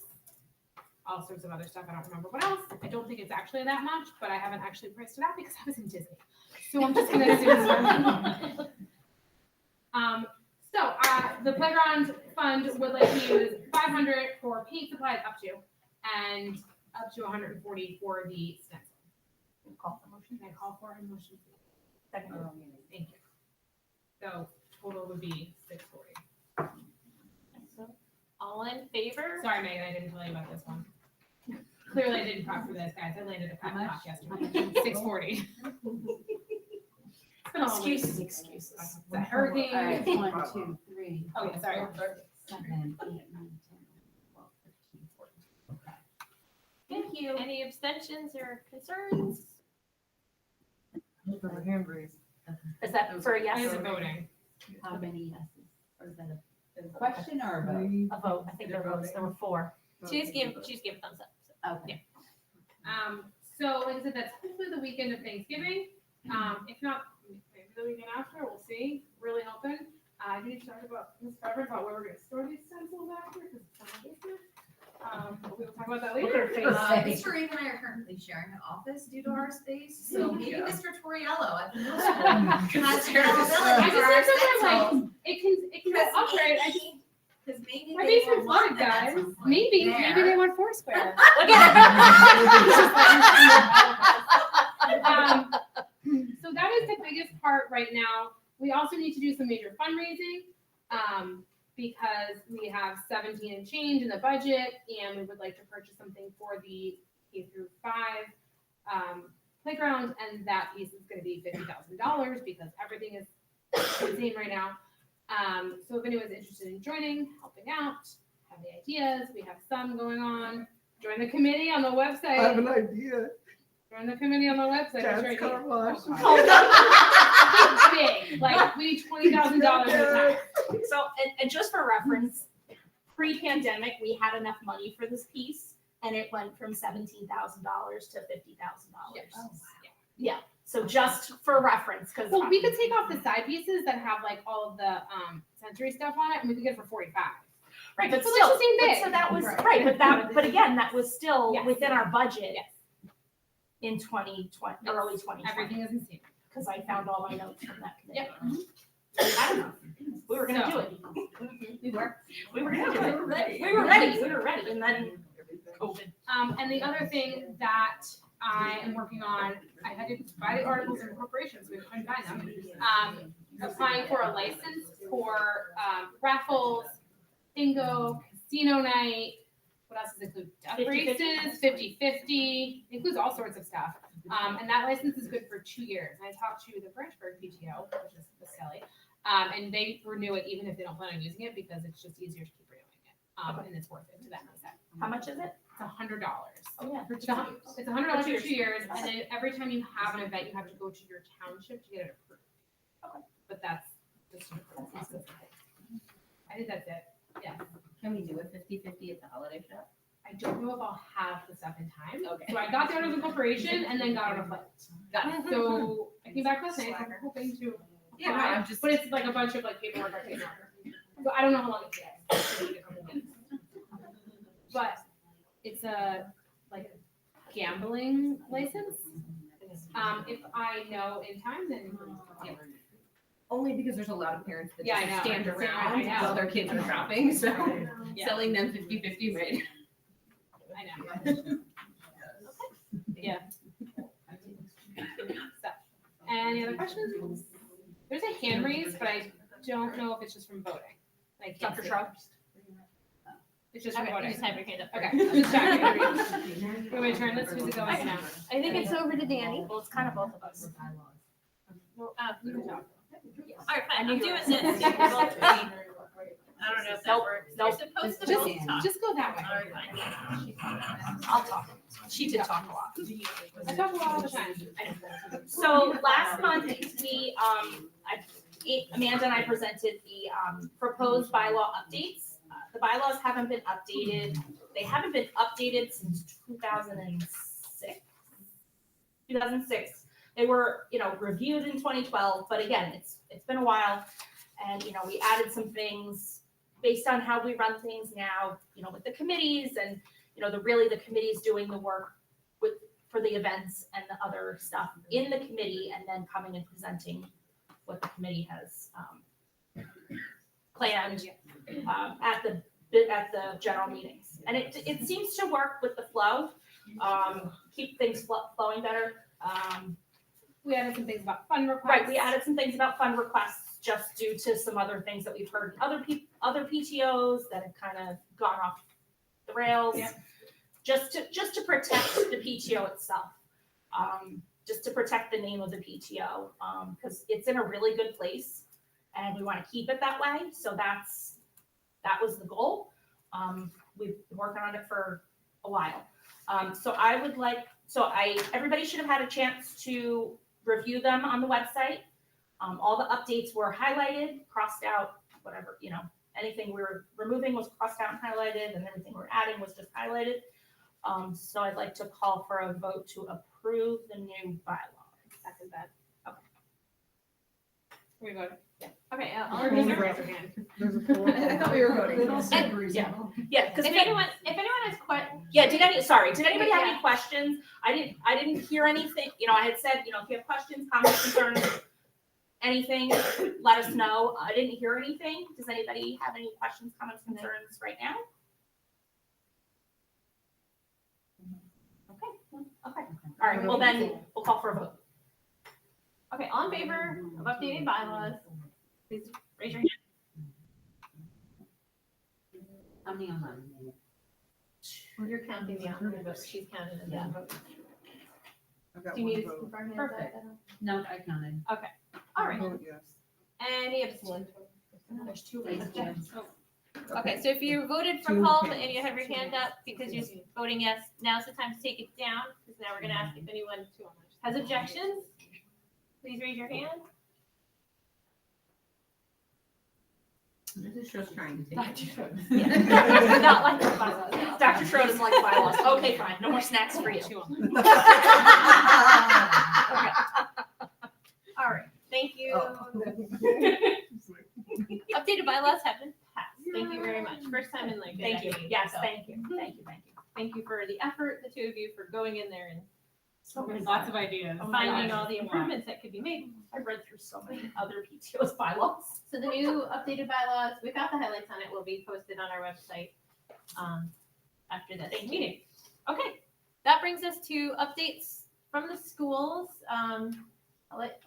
all sorts of other stuff. I don't remember what else. I don't think it's actually that much, but I haven't actually priced it out because I was in Disney. So I'm just gonna assume it's the playground fund would like to use 500 for paint supplies up to, and up to 140 for the stencil. Call for motion. Can I call for a motion? Second. Thank you. So total would be 640. So, all in favor? Sorry, Megan, I didn't tell you about this one. Clearly I didn't prep for this, guys. I landed at 5 o'clock yesterday. 640. Excuses, excuses. It's a hurricane. All right, 1, 2, 3. Okay, sorry. 7, 8, 9, 10, 12, 13, 14. Thank you. Any abstentions or concerns? There were hand raised. Is that for a I yes? was voting. How many yeses? Or is that a question or a vote? A vote. I think there votes. There were 4. She just gave a thumbs up. So. Okay. So like I said, that's hopefully the weekend of Thanksgiving. If not, maybe the weekend after, we'll see. Really hoping. I need to talk about Ms. Farber about where we're gonna store these stencils after, because it's not my basement. But we'll talk about that later. Mr. Reed and I are currently sharing an office due to our space, so maybe Mr. Toriello at the middle school has I availability for our just think that stencils. it can go upgrade. Because maybe My they basement's will want flooded, them at guys. some point. Maybe There. they want Foursquare. Look So that is the biggest part right now. We also need to do some major fundraising, because we have 17 and change in the budget, and we would like to purchase something for the K through 5 playground, and that piece is going to be $50,000 because everything is insane right now. So if anyone's interested in joining, helping out, have the ideas, we have some going on. Join the committee on the website. I have an idea. Join the committee on the website. That's Dad's right. car wash. Big. Like we need $20,000 a time. So, and just for reference, pre-pandemic, we had enough money for this piece, and it went from $17,000 to $50,000. Yeah. So just for reference, because Well, we could take off the side pieces that have like all of the sensory stuff on it, and we could get it for 45. right, but So still, that's the same but thing. so that was Right. right, but again, that was still Yes. within our budget Yes. in 2020, Yes. early 2020, Everything is insane. because I found all my notes from that committee. Yep. I don't know. We were gonna do So- it. We were gonna do We it. were ready. We were ready, and then COVID. And the other thing that I am working on, I had to buy the articles of incorporation, so we couldn't buy them. Applying for a license for raffles, bingo, casino night. What else does it include? Duck 50-50. races, 50-50, includes all sorts of stuff. And that license is good for 2 years. And I talked to the Branchburg PTO, which is Miss Kelly, and they renew it even if they don't plan on using it because it's just easier to keep renewing it. And it's worth it to them. How much is it? It's $100. Oh, yeah. It's $100 for 2 years, and then every time you have an event, you have to go to your township to get it approved. Okay. But that's just an approval process. I think that's it. Yeah. Can we do a 50-50 at the holiday shop? I don't know if I'll have the stuff in time. Okay. So I got the orders of incorporation and then got on a flight. Got it. So I came back last night. I'm hoping to. Yeah, no, apply, I'm just- But it's like a bunch of like paperwork I take on. So I don't know how long it takes. Maybe a couple minutes. But it's a like gambling license. If I know in time, then yeah. Only because there's a lot of parents that Yeah, I just know. stand I around know. while their kids are shopping, so Yeah. selling them 50-50 might. I know. Yeah. So, any other questions? There's a hand raise, but I don't know if it's just from voting. I can't Dr. see. Shrug? It's just from Okay, you voting. just have your hand up. Okay, I'm just checking. You want me to turn this? Who's it going to now? I think it's over to Danny. Well, it's kind of both of us. Well, You can talk. All right, fine, I'm doing this. You can both be- I don't know if that Nope, works. nope. You're supposed to Just- both talk. Just go that way. All right, fine. I'll talk. She did talk a lot. I talk a lot all the time. So last month, we, Amanda and I presented the, proposed bylaw updates. The bylaws haven't been updated. They haven't been updated since 2006. 2006. They were, reviewed in 2012, but again, it's been a while. And, we added some things based on how we run things now, with the committees and, the committees doing the work for the events and the other stuff in the committee, and then coming and presenting what the committee has planned at the general meetings. And it seems to work with the flow, keep things flowing better. We added some things about fund requests. Right, we added some things about fund requests just due to some other things that we've heard in other PTOs that have kind of gone off the rails. Yeah. Just to protect the PTO itself, just to protect the name of the PTO, because it's in a really good place, and we want to keep it that way. So that was the goal. We've been working on it for a while. Everybody should have had a chance to review them on the website. All the updates were highlighted, crossed out, whatever, anything we were removing was crossed out and highlighted, and everything we're adding was just highlighted. So I'd like to call for a vote to approve the new bylaw. Second that. Okay. We voted? Yeah. Okay, Or I'll raise your hand. There's a poll. I thought we were voting. Yeah, because If anyone has did anybody have any questions? I didn't hear anything, I had said, if you have questions, comments, concerns, anything, let us know. I didn't hear anything. Does anybody have any questions, comments, concerns right now? Okay, all right, well then, we'll call for a vote. Okay, all in favor of updating bylaws, please raise your hand. How many online? You're counting the online votes, she's counting the vote. I've got Do you one need to vote. confirm? Perfect. No, I counted. All right, Vote yes. any abstentions? There's two. Okay, so if you voted from home and you have your hand up because you're voting yes, now's the time to take it down, because now we're gonna ask if anyone has objections. Please raise your hand. This is just trying to Dr. take. Schroeder. Not like the bylaws. Dr. Schroeder doesn't like the bylaws. Okay, fine, no more snacks for you. Okay. All right, thank you. Updated bylaws have been passed. Thank you very much. First time in like a Thank you, decade, yes, so thank you. Thank you for the effort, the two of you, for going in there and Lots of ideas. finding all the improvements that could be made. I read through so many other PTO's bylaws. So the new updated bylaws, without the highlights on it, will be posted on our website after this meeting. Okay, that brings us to updates from the schools. I'll let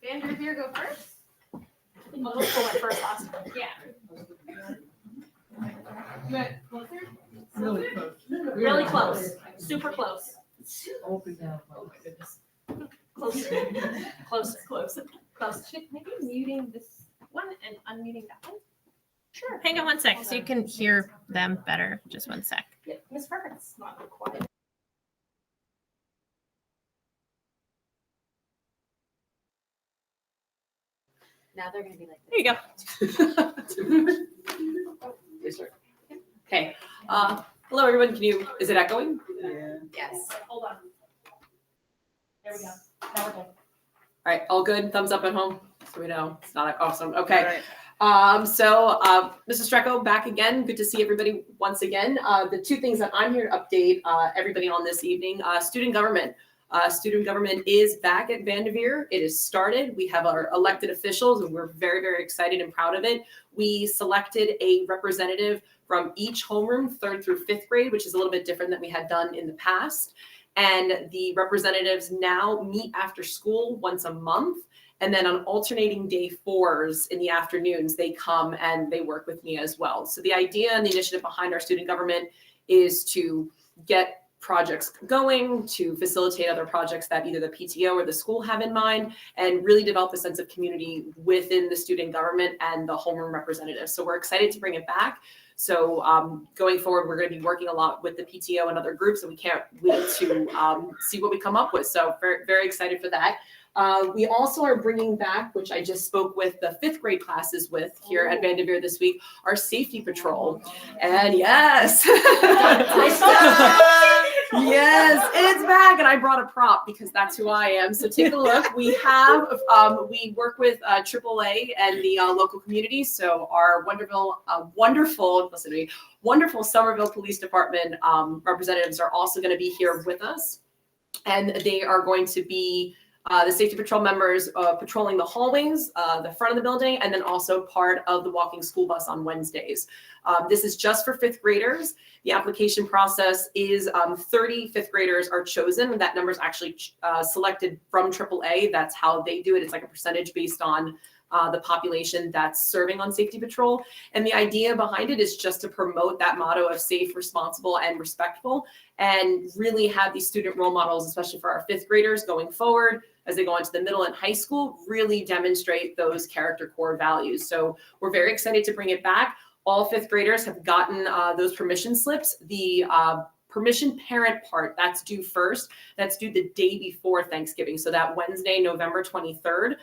Vanderveer go first. Middle school went first last time. Yeah. But closer? Really close. Really close, super close. Open. Closer, closer. Should maybe muting this one and unmuting that one? Sure. Hang on one sec so you can hear them better. Just one sec. Yeah, Miss Perkins, not required. Now they're gonna be like. There you go. Okay, hello everyone, is it echoing? Yeah. Yes. Hold on. There we go. Now we're good. All right, all good, thumbs up at home, so we know it's not awesome, All okay. right. Mrs. Strecko, back again, good to see everybody once again. The two things that I'm here to update everybody on this evening, student government. Student government is back at Vanderveer. It is started. We have our elected officials and we're very, very excited and proud of it. We selected a representative from each homeroom, 3rd through 5th grade, which is a little bit different than we had done in the past. And the representatives now meet after school once a month. And then on alternating day 4s in the afternoons, they come and they work with me as well. So the idea and the initiative behind our student government is to get projects going, to facilitate other projects that either the PTO or the school have in mind, and really develop a sense of community within the student government and the homeroom representatives. So we're excited to bring it back. So going forward, we're going to be working a lot with the PTO and other groups, and we can't wait to see what we come up with. So very, very excited for that. We also are bringing back, which I just spoke with the 5th grade classes with here at Vanderveer this week, our safety patrol. And yes, yes, it's back. And I brought a prop because that's who I am. So take a look. We have, we work with AAA and the local community. So our wonderful Somerville Police Department representatives are also going to be here with us. And they are going to be the safety patrol members patrolling the hallways, the front of the building, and then also part of the walking school bus on Wednesdays. This is just for 5th graders. The application process is 30 5th graders are chosen. That number is actually selected from AAA. That's how they do it. It's like a percentage based on the population that's serving on safety patrol. And the idea behind it is just to promote that motto of safe, responsible, and respectful, and really have these student role models, especially for our 5th graders going forward as they go into the middle and high school, really demonstrate those character core values. So we're very excited to bring it back. All 5th graders have gotten those permission slips. The permission parent part, that's due first. That's due the day before Thanksgiving. So that Wednesday, November 23rd.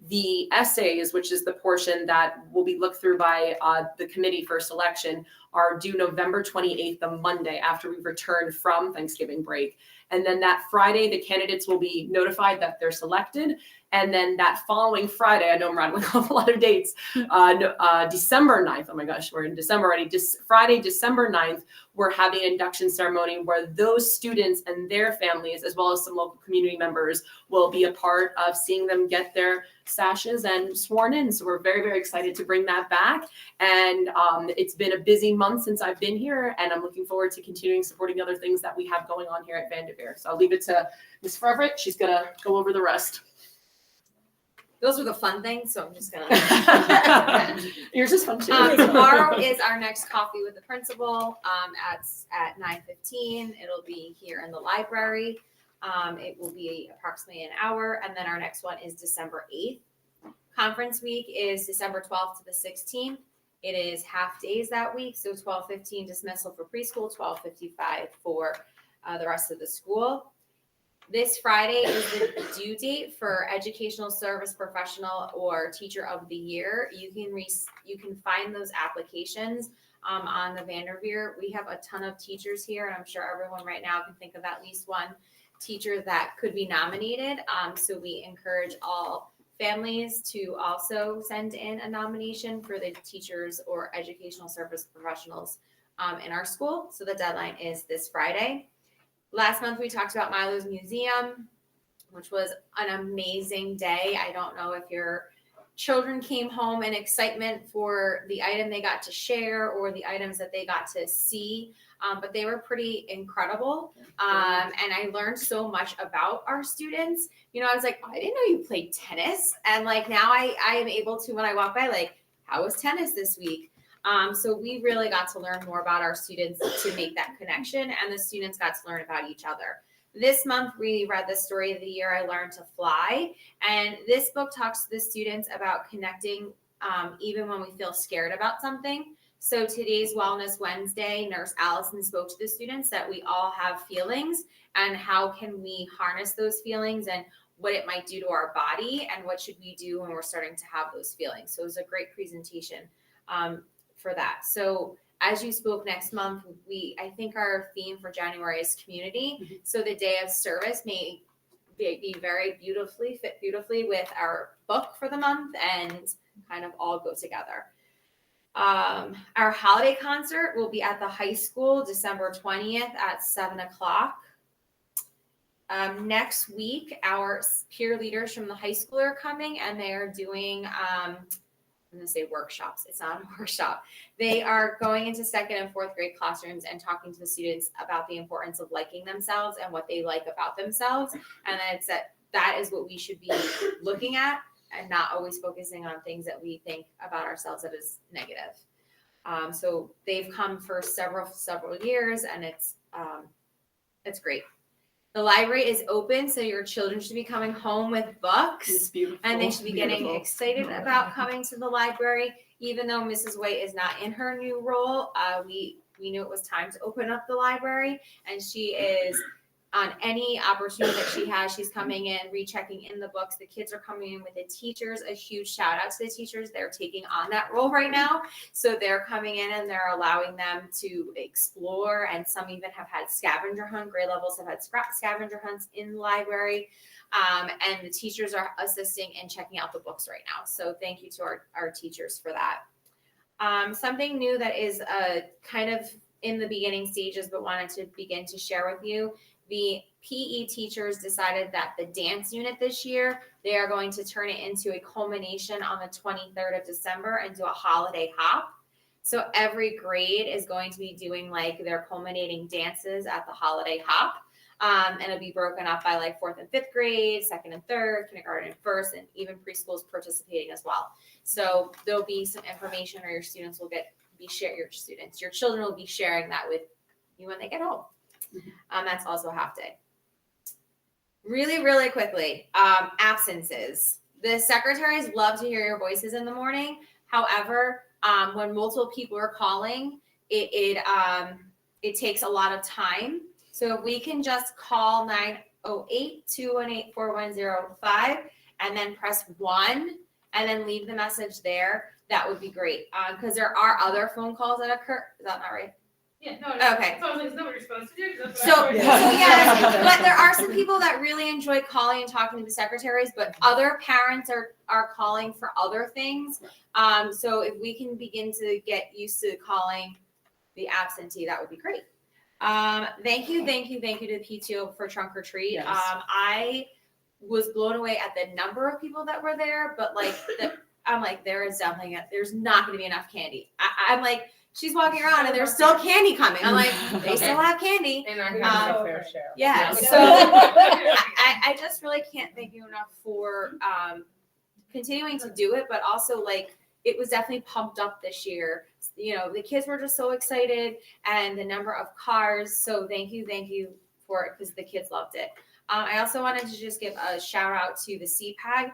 The essays, which is the portion that will be looked through by the committee for selection, are due November 28th, the Monday after we return from Thanksgiving break. And then that Friday, the candidates will be notified that they're selected. And then that following Friday, I know I'm rattling off a lot of dates, December 9th, oh my gosh, we're in December already. Friday, December 9th, we're having an induction ceremony where those students and their families, as well as some local community members, will be a part of seeing them get their sashes and sworn in. So we're very, very excited to bring that back. And it's been a busy month since I've been here, and I'm looking forward to continuing supporting the other things that we have going on here at Vanderveer. So I'll leave it to Ms. Frevert. She's gonna go over the rest. Those were the fun things, so I'm just gonna. Yours is fun too. Tomorrow is our next coffee with the principal at 9:15. It'll be here in the library. It will be approximately an hour, and then our next one is December 8th. Conference week is December 12th to the 16th. It is half days that week, so 12:15 dismissal for preschool, 12:55 for the rest of the school. This Friday is the due date for educational service professional or teacher of the year. You can find those applications on the Vanderveer. We have a ton of teachers here, and I'm sure everyone right now can think of at least one teacher that could be nominated. So we encourage all families to also send in a nomination for the teachers or educational service professionals in our school. So the deadline is this Friday. Last month, we talked about Milo's Museum, which was an amazing day. I don't know if your children came home in excitement for the item they got to share or the items that they got to see, but they were pretty incredible. And I learned so much about our students. You know, I was like, oh, I didn't know you played tennis. And like now I am able to, when I walk by, like, how was tennis this week? So we really got to learn more about our students to make that connection, and the students got to learn about each other. This month, we read the story of the year, I Learned to Fly. And this book talks to the students about connecting even when we feel scared about something. So today's Wellness Wednesday, Nurse Allison spoke to the students that we all have feelings, and how can we harness those feelings and what it might do to our body, and what should we do when we're starting to have those feelings. So it was a great presentation for that. So as you spoke next month, I think our theme for January is community. Mm-hmm. So the day of service may be fit beautifully with our book for the month and kind of all go together. Our holiday concert will be at the high school December 20th at 7:00. Next week, our peer leaders from the high school are coming, and they are doing I'm going to say workshops. It's not a workshop. They are going into 2nd and 4th grade classrooms and talking to the students about the importance of liking themselves and what they like about themselves. And that is what we should be looking at, and not always focusing on things that we think about ourselves that is negative. So they've come for several years, and It's great. The library is open, so your children should be coming home with books. It's beautiful. And they should be getting Beautiful. excited about coming to the library, even though Mrs. White is not in her new role. We knew it was time to open up the library, and she is on any opportunity that she has. She's coming in, rechecking in the books. The kids are coming in with the teachers. A huge shout out to the teachers. They're taking on that role right now. So they're coming in and they're allowing them to explore, and some even have had scavenger hunt. Grade levels have had scavenger hunts in the library. And the teachers are assisting in checking out the books right now. So thank you to our teachers for that. Something new that is kind of in the beginning stages, but wanted to begin to share with you. The PE teachers decided that the dance unit this year, they are going to turn it into a culmination on the 23rd of December and do a holiday hop. So every grade is going to be doing like their culminating dances at the holiday hop. And it'll be broken up by like 4th and 5th grade, 2nd and 3rd, kindergarten and 1st, and even preschool's participating as well. So there'll be some information, or your students will your children will be sharing that with you when they get home. That's also a half day. Really, really quickly, absences. The secretaries love to hear your voices in the morning. However, when multiple people are calling, it takes a lot of time. So if we can just call 908-218-4105 and then press 1 and then leave the message there, that would be great. Because there are other phone calls that occur. Is that not right? Yeah, no, Okay. So I was like, is that what you're supposed to do? 'Cause that's So, what I was doing. yes, but there are some people that really enjoy calling and talking to the secretaries, but other parents are calling for other things. So if we can begin to get used to calling the absentee, that would be great. Thank you to the PTO for trunk or treat. Yes. I was blown away at the number of people that were there, but like I'm like, there's not going to be enough candy. I'm like, she's walking around and there's still candy coming. I'm like, they still have candy. And I have a fair share. Yeah. So I just really can't thank you enough for continuing to do it, but also like it was definitely pumped up this year. You know, the kids were just so excited, and the number of cars. So thank you for it, because the kids loved it. I also wanted to just give a shout out to the CPAG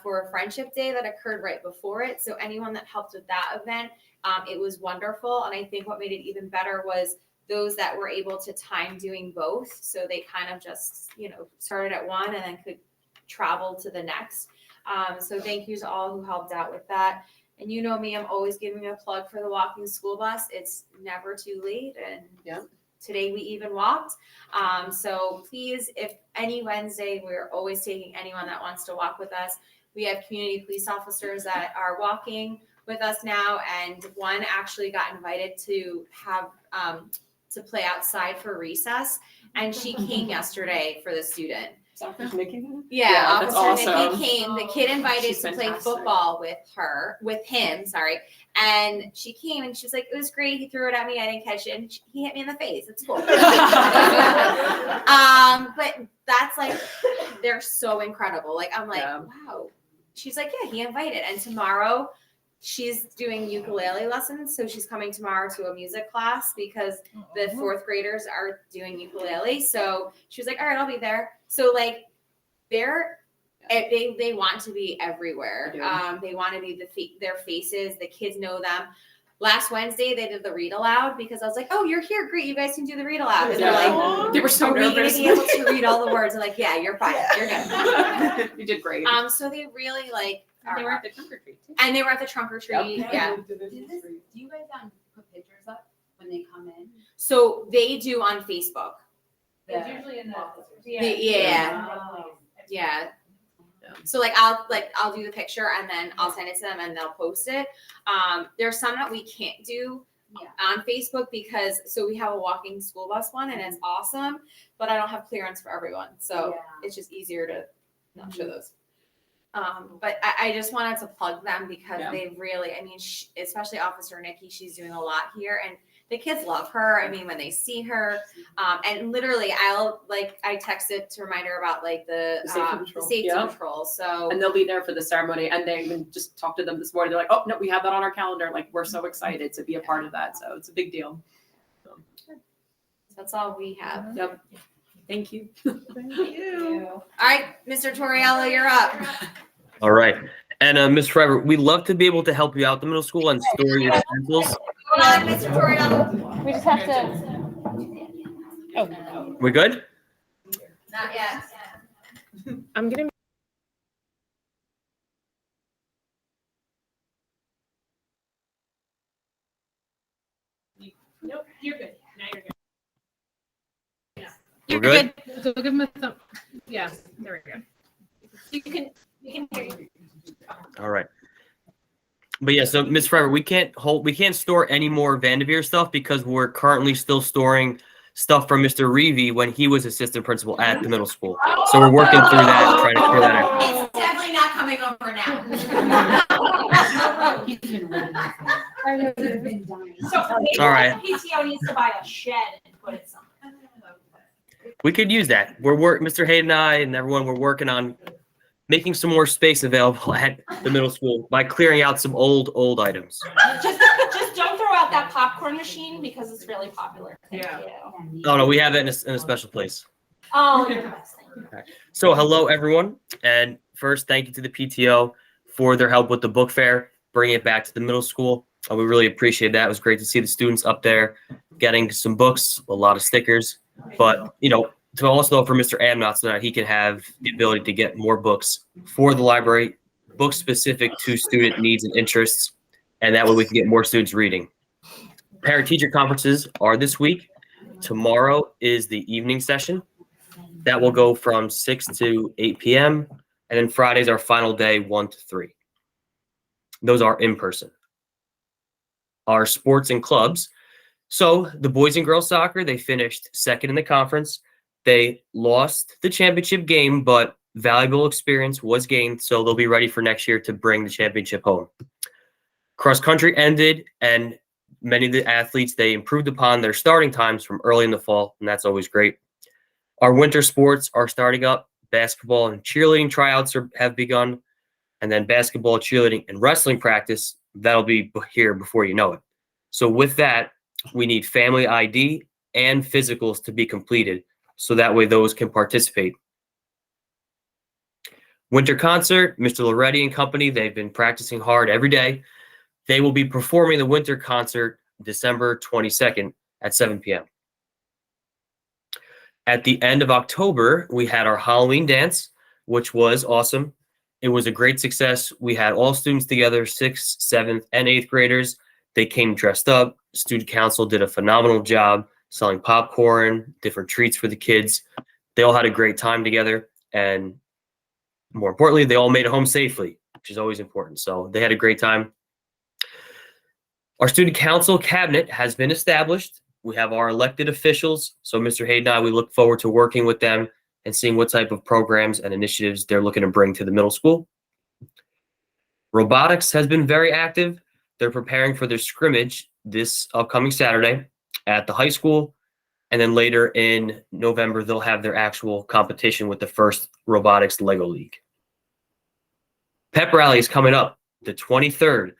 for Friendship Day that occurred right before it. So anyone that helped with that event, it was wonderful. And I think what made it even better was those that were able to time doing both. So they kind of just, started at one and then could travel to the next. So thank you to all who helped out with that. And you know me, I'm always giving a plug for the walking school bus. It's never too late. And today we even walked. So please, if any Wednesday, we're always taking anyone that wants to walk with us. We have community police officers that are walking with us now. And one actually got invited to have, to play outside for recess. And she came yesterday for the student. Officer Nikki? Yeah, that's Officer awesome. Nikki came. The kid invited She's to play fantastic. football with him. And she came and she was like, it was great. He threw it at me. I didn't catch it. And he hit me in the face. It's cool. But that's like, they're so incredible. Like, I'm like, wow. She's like, yeah, he invited. And tomorrow she's doing ukulele lessons. So she's coming tomorrow to a music class because the 4th graders are doing ukulele. So she was like, all right, I'll be there. So like they want to be everywhere. They want to be their faces. The kids know them. Last Wednesday they did the read aloud because I was like, oh, you're here. Great. You guys can do the read aloud. And they're like, they were so are we going nervous. to be able to read all the words? I'm like, yeah, you're fine. You're good. You did great. So they really like, They were at the trunk or treat too. and they were at the trunk or treat. Yeah. Do you guys put pictures up when they come in? So they do on Facebook. It's usually in the office. Yeah. So I'll do the picture and then I'll send it to them and they'll post it. There's some that we can't do on Facebook because we have a walking school bus one and it's awesome, but I don't have clearance for everyone. So it's just easier to not show those. But I just wanted to plug them because they really, especially Officer Nikki, she's doing a lot here and the kids love her. When they see her, and literally I texted to remind her about like the safety patrol. So, and they'll be there for the ceremony and they even just talked to them this morning. They're like, oh no, we have that on our calendar. Like we're so excited to be a part of that. So it's a big deal. That's all we have. Yep. Thank you. Thank you. All right, Mr. Torriello, you're up. All right. And Ms. Forever, we'd love to be able to help you out the middle school and store your stencils. Hold on, Mr. Torriello. We just have to. Oh. We good? Not yet. I'm gonna. Nope, you're good. Now you're good. We're good? So give him a thumb. Yeah, there we go. You can hear you. All right. But yeah, so Ms. Forever, we can't store any more Vanderveer stuff because we're currently still storing stuff from Mr. Reevy when he was assistant principal at the middle school. So we're working through that, trying to clear that out. It's definitely not coming over now. So maybe All right. the PTO needs to buy a shed and put it somewhere. We could use that. Mr. Hayden and I and everyone, we're working on making some more space available at the middle school by clearing out some old items. Just don't throw out that popcorn machine because it's really popular. Thank Yeah. you. Oh no, we have it in a special place. Oh, you're the best. Thank you. So hello everyone, and first thank you to the PTO for their help with the book fair, bringing it back to the middle school. We really appreciate that. It was great to see the students up there getting some books, a lot of stickers, but to also for Mr. Amnott so that he can have the ability to get more books for the library, books specific to student needs and interests, and that way we can get more students reading. Parent-teacher conferences are this week. Tomorrow is the evening session. That will go from 6 to 8 p.m. And then Friday's our final day, 1 to 3. Those are in person. Our sports and clubs. So the boys and girls soccer, they finished second in the conference. They lost the championship game, but valuable experience was gained. So they'll be ready for next year to bring the championship home. Cross country ended, and many of the athletes, they improved upon their starting times from early in the fall, and that's always great. Our winter sports are starting up. Basketball and cheerleading tryouts have begun, and then basketball, cheerleading, and wrestling practice, that'll be here before you know it. So with that, we need family ID and physicals to be completed, so that way those can participate. Winter concert, Mr. Loretti and company, they've been practicing hard every day. They will be performing the winter concert December 22nd at 7 p.m. At the end of October, we had our Halloween dance, which was awesome. It was a great success. We had all students together, 6th, 7th, and 8th graders. They came dressed up. Student council did a phenomenal job selling popcorn, different treats for the kids. They all had a great time together. And more importantly, they all made it home safely, which is always important. So they had a great time. Our student council cabinet has been established. We have our elected officials. So Mr. Hayden and I, we look forward to working with them and seeing what type of programs and initiatives they're looking to bring to the middle school. Robotics has been very active. They're preparing for their scrimmage this upcoming Saturday at the high school. And then later in November, they'll have their actual competition with the first robotics Lego League. Pep rally is coming up the 23rd.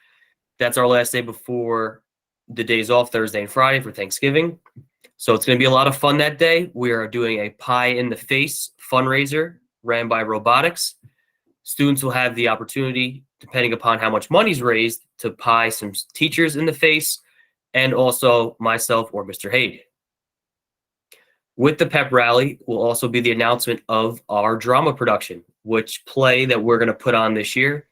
That's our last day before the days off, Thursday and Friday for Thanksgiving. So it's going to be a lot of fun that day. We are doing a Pie in the Face fundraiser ran by Robotics. Students will have the opportunity, depending upon how much money's raised, to pie some teachers in the face and also myself or Mr. Hayden. With the pep rally will also be the announcement of our drama production, which play that we're going to put on this year.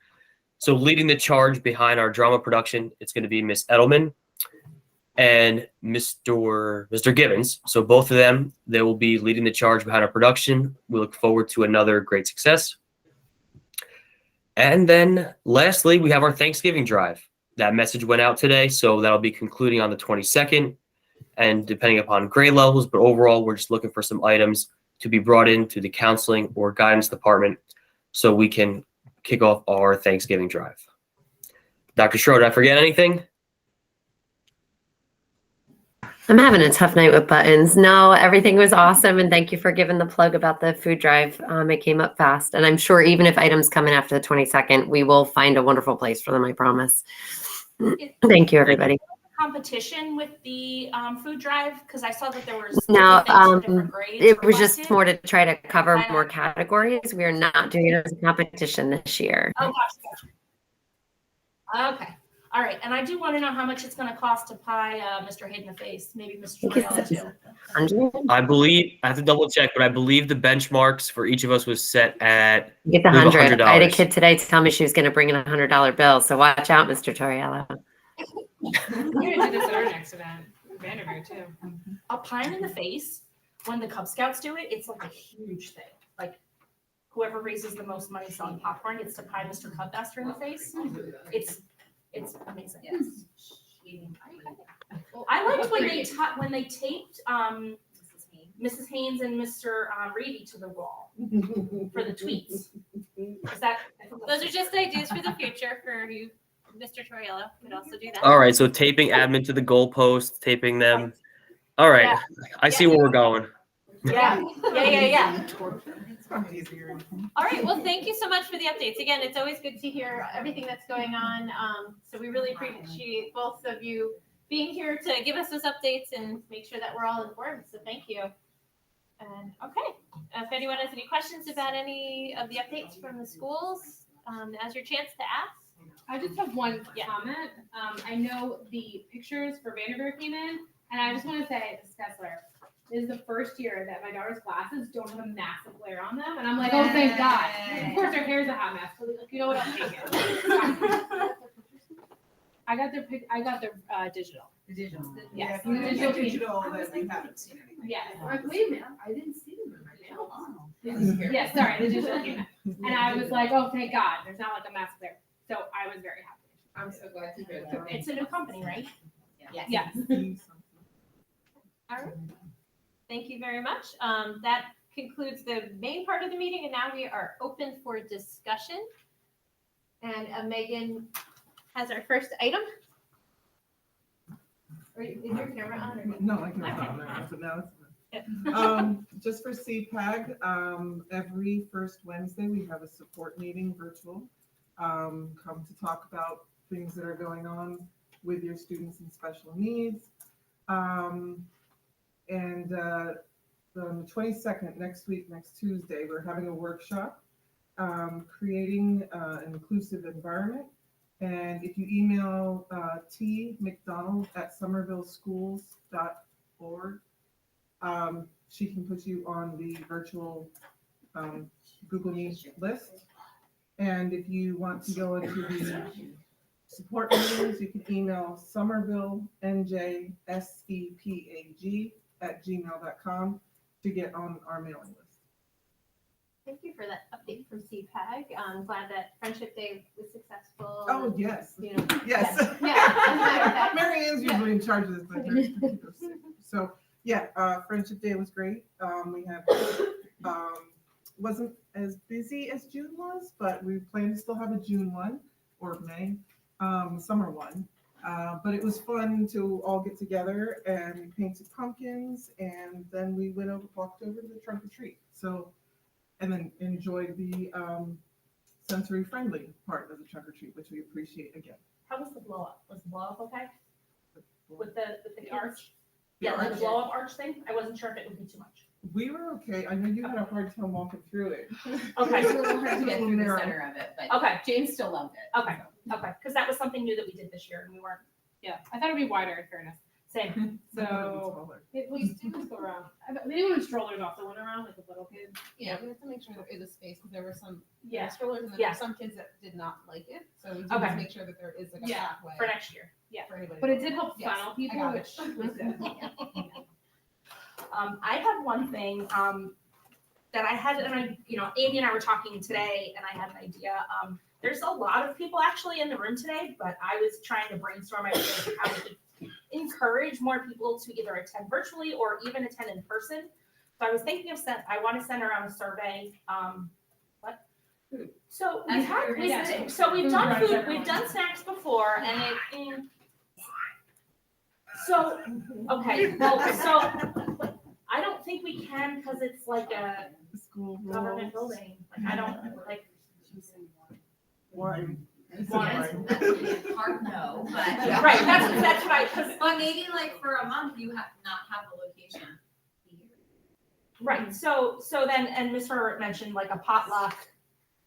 So leading the charge behind our drama production, it's going to be Miss Edelman and Mr. Gibbons. So both of them, they will be leading the charge behind our production. We look forward to another great success. And then lastly, we have our Thanksgiving drive. That message went out today, so that'll be concluding on the 22nd. And depending upon grade levels, but overall, we're just looking for some items to be brought into the counseling or guidance department so we can kick off our Thanksgiving drive. Dr. Schroeder, did I forget anything? I'm having a tough night with buttons. No, everything was awesome. And thank you for giving the plug about the food drive. It came up fast. And I'm sure even if items come in after the 22nd, we will find a wonderful place for them, I promise. Thank you, everybody. competition with the food drive? Because I saw that there was No, different things for different grades. it was just requested. more to try to cover I know. more categories. We are not doing it as a competition this year. Oh, gotcha. Okay. All right. And I do want to know how much it's going to cost to pie Mr. Hayden in the face. Maybe Mr. I think Torriello it's too. 100. I believe I have to double check, but I believe the benchmarks for each of us was set at Get the I believe 100. I had a $100. kid today tell me she was going to bring in a $100 bill. So watch out, Mr. Torriello. We're gonna do this at our next event, Vandermeer too. A pie in the face, when the Cub Scouts do it, it's like a huge thing. Like whoever raises the most money selling popcorn gets to pie Mr. Cubmaster in the face. It's amazing. Yes. I liked when they taped Mrs. Haynes and Mr. Reedy to the wall for the tweets. Is that Those are just ideas for the future for you. Mr. Torriello could also do that. All right, so taping admin to the goalpost, taping them. All right, Yeah. I see where we're going. yeah. All right, well, thank you so much for the updates. Again, it's always good to hear everything that's going on. So we really appreciate both of you being here to give us those updates and make sure that we're all informed. So thank you. And okay, if anyone has any questions about any of the updates from the schools, now's your chance to ask. I just have one comment. I know the pictures for Vandermeer came in, and I just want to say, this is Kessler, this is the first year that my daughter's glasses don't have a massive glare on them, and I'm like, oh, thank God. Of course, her hair's a hot mess, but like, you know what, I'll take it. I got their digital. The digital. Yes. The digital that we haven't seen anything. Yes. Like, wait a minute, I didn't see them in my mail. Yes, sorry, the digital came in. And I was like, oh, thank God, there's not like a massive glare. So I was very happy. I'm so glad to hear that. It's a new company, right? Yes. Yes. All right. Thank you very much. That concludes the main part of the meeting, and now we are open for discussion. And Megan has our first item. Is your camera on? Or No, I can Okay. but now it's. Yeah. Just for CPAG, every first Wednesday, we have a support meeting virtual. Come to talk about things that are going on with your students in special needs. And on the 22nd, next week, next Tuesday, we're having a workshop, creating an inclusive environment. And if you email tmcdonald@somervilleschools.org, she can put you on the virtual Google Meet list. And if you want to go into the support meetings, you can email somervillenjsepag@gmail.com to get on our mailing list. Thank you for that update from CPAG. I'm glad that Friendship Day was successful. Oh, yes. You know, Yes. Yeah. Mary Ann's usually in charge of this, but there's people sick. So, yeah, Friendship Day was great. We had, wasn't as busy as June was, but we plan to still have a June one or May, summer one. But it was fun to all get together and we painted pumpkins and then we walked over to the trunk or treat. So, and then enjoyed the sensory friendly part of the trunk or treat, which we appreciate again. How was the blow up? Was the blow up okay? With the arch? The Yeah, arch? the blow up arch thing? I wasn't sure if it would be too much. We were okay. I know you had a hard time walking through it. Okay. It was a little hard to get through the Narrow. center of it, but Okay. James still loved it. Okay. Okay. Because that was something new that we did this year and we weren't. Yeah, I thought it'd be wider in fairness. Same. So, students go around. Anyone in strollers also went around, like the little kids. Yeah, we have to make sure there is a space, because there were some Yeah. strollers, and then Yeah. there were some kids that did not like it, so we do Okay. have to make sure that there is like a Yeah, pathway. For next year. Yeah. For anybody. But it did help Yes, funnel I people, got it. which was good. I have one thing that I had, and Amy and I were talking today, and I had an idea. There's a lot of people actually in the room today, but I was trying to brainstorm ideas of how we could encourage more people to either attend virtually or even attend in person. So I was thinking of I want to send around a survey. So That's we've what we were done Food food, runs. we've done snacks before, and so okay, well, so I don't think we can because it's like a School government rules. building. Like I don't like. Why? Want? Hard no, but. Right, that's right, 'cause- But maybe like for a month, you have not have the location. Right, so then, and Mr. mentioned like a potluck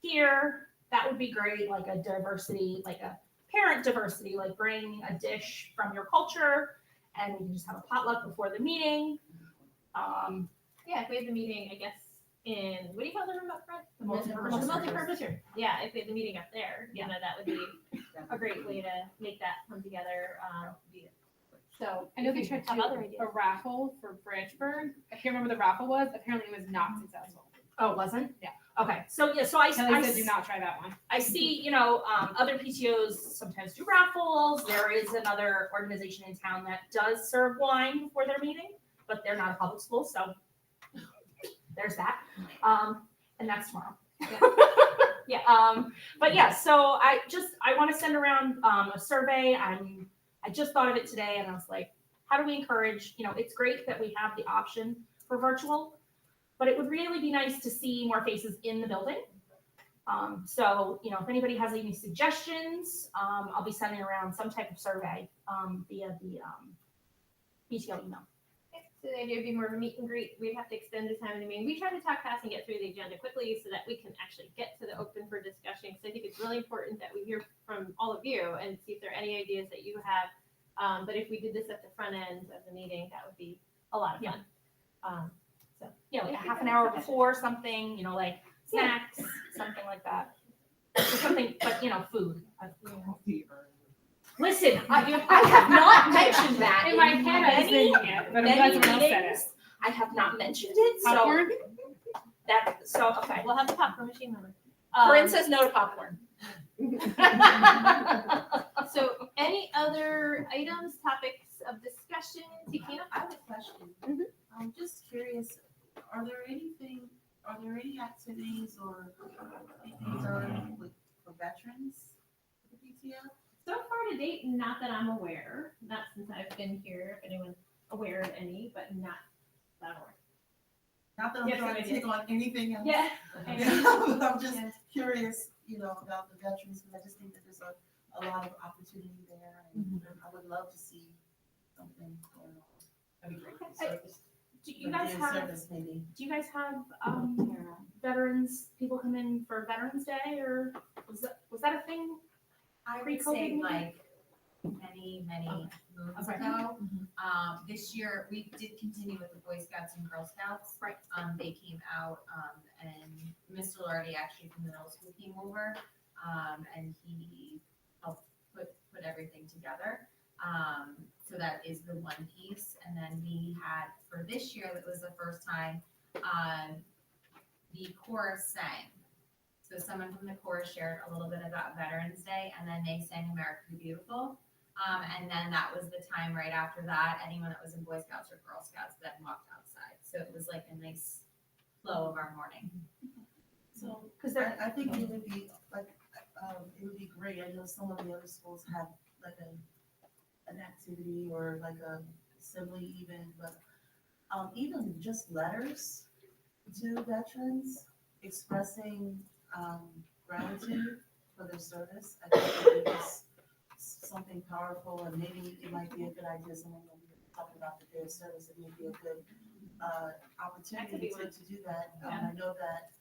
here, that would be great, like a diversity, like a parent diversity, like bring a dish from your culture, and we can just have a potluck before the meeting. Yeah, if we had the meeting, I guess, in, what do you call the room up front? The multipurpose The multipurpose room. Yeah, if we had the meeting up there, you know, that would be a great way to make that come together. So I know they tried to have do other ideas. a raffle for Branchburg. I can't remember what the raffle was. Apparently it was not successful. Oh, it wasn't? Yeah. Okay, so yeah, so I Kelly said do not try that one. I see, you know, other PTOs sometimes do raffles. There is another organization in town that does serve wine before their meeting, but they're not a public school, so there's that. And that's tomorrow. Yeah, but yeah, so I want to send around a survey. I just thought of it today and I was like, how do we encourage, you know, it's great that we have the option for virtual, but it would really be nice to see more faces in the building. So, you know, if anybody has any suggestions, I'll be sending around some type of survey via the PTO email. So the idea would be more of a meet and greet. We'd have to extend the time of the meeting. We try to talk fast and get through the agenda quickly so that we can actually get to the open for discussion. Because I think it's really important that we hear from all of you and see if there are any ideas that you have. But if we did this at the front end of the meeting, that would be a lot of fun. So You know, like a half an hour before something, you know, like snacks, something like that. Just something, but you know, food. Listen, I have not mentioned that In my head, I was many, thinking it, but I'm glad many someone else said it. meetings. I have not mentioned it, so Popcorn? okay. we'll have the popcorn machine number. Corinne says no to popcorn. So any other items, topics of discussion? Tikina? I have a question. I'm just curious, are there any activities or anything done for veterans? for the PTO? So far to date, not that I'm aware, not since I've been here, if anyone's aware of any, but not that I'm aware. Not that I'm Yes, trying I to do. take on anything else. Yeah. But I'm just curious, you know, about the veterans, because I just think that there's a lot of opportunity there, and I would love to see something going on. That'd be great. Service. Do you guys have? Service maybe. Do you guys have veterans people come in for Veterans Day, or was that a thing? I would Pre-COVID say maybe? like many moons Okay. ago. This year, we did continue with the Boy Scouts and Girl Scouts. Right. They came out, and Mr. Lardy actually from the middle school came over, and he helped put everything together. So that is the one piece. And then we had, for this year, it was the first time, the chorus sang. So someone from the chorus shared a little bit about Veterans Day, and then they sang America the Beautiful. And then that was the time right after that, anyone that was in Boy Scouts or Girl Scouts then walked outside. So it was like a nice flow of our morning. So, Because I think it would be like, it would be great. I know some of the other schools have like an activity or like a assembly even, but even just letters to veterans expressing gratitude for their service. I think it is something powerful, and maybe it might be a good idea. Someone will be talking about the day of service. It may be a good opportunity to do that. I know that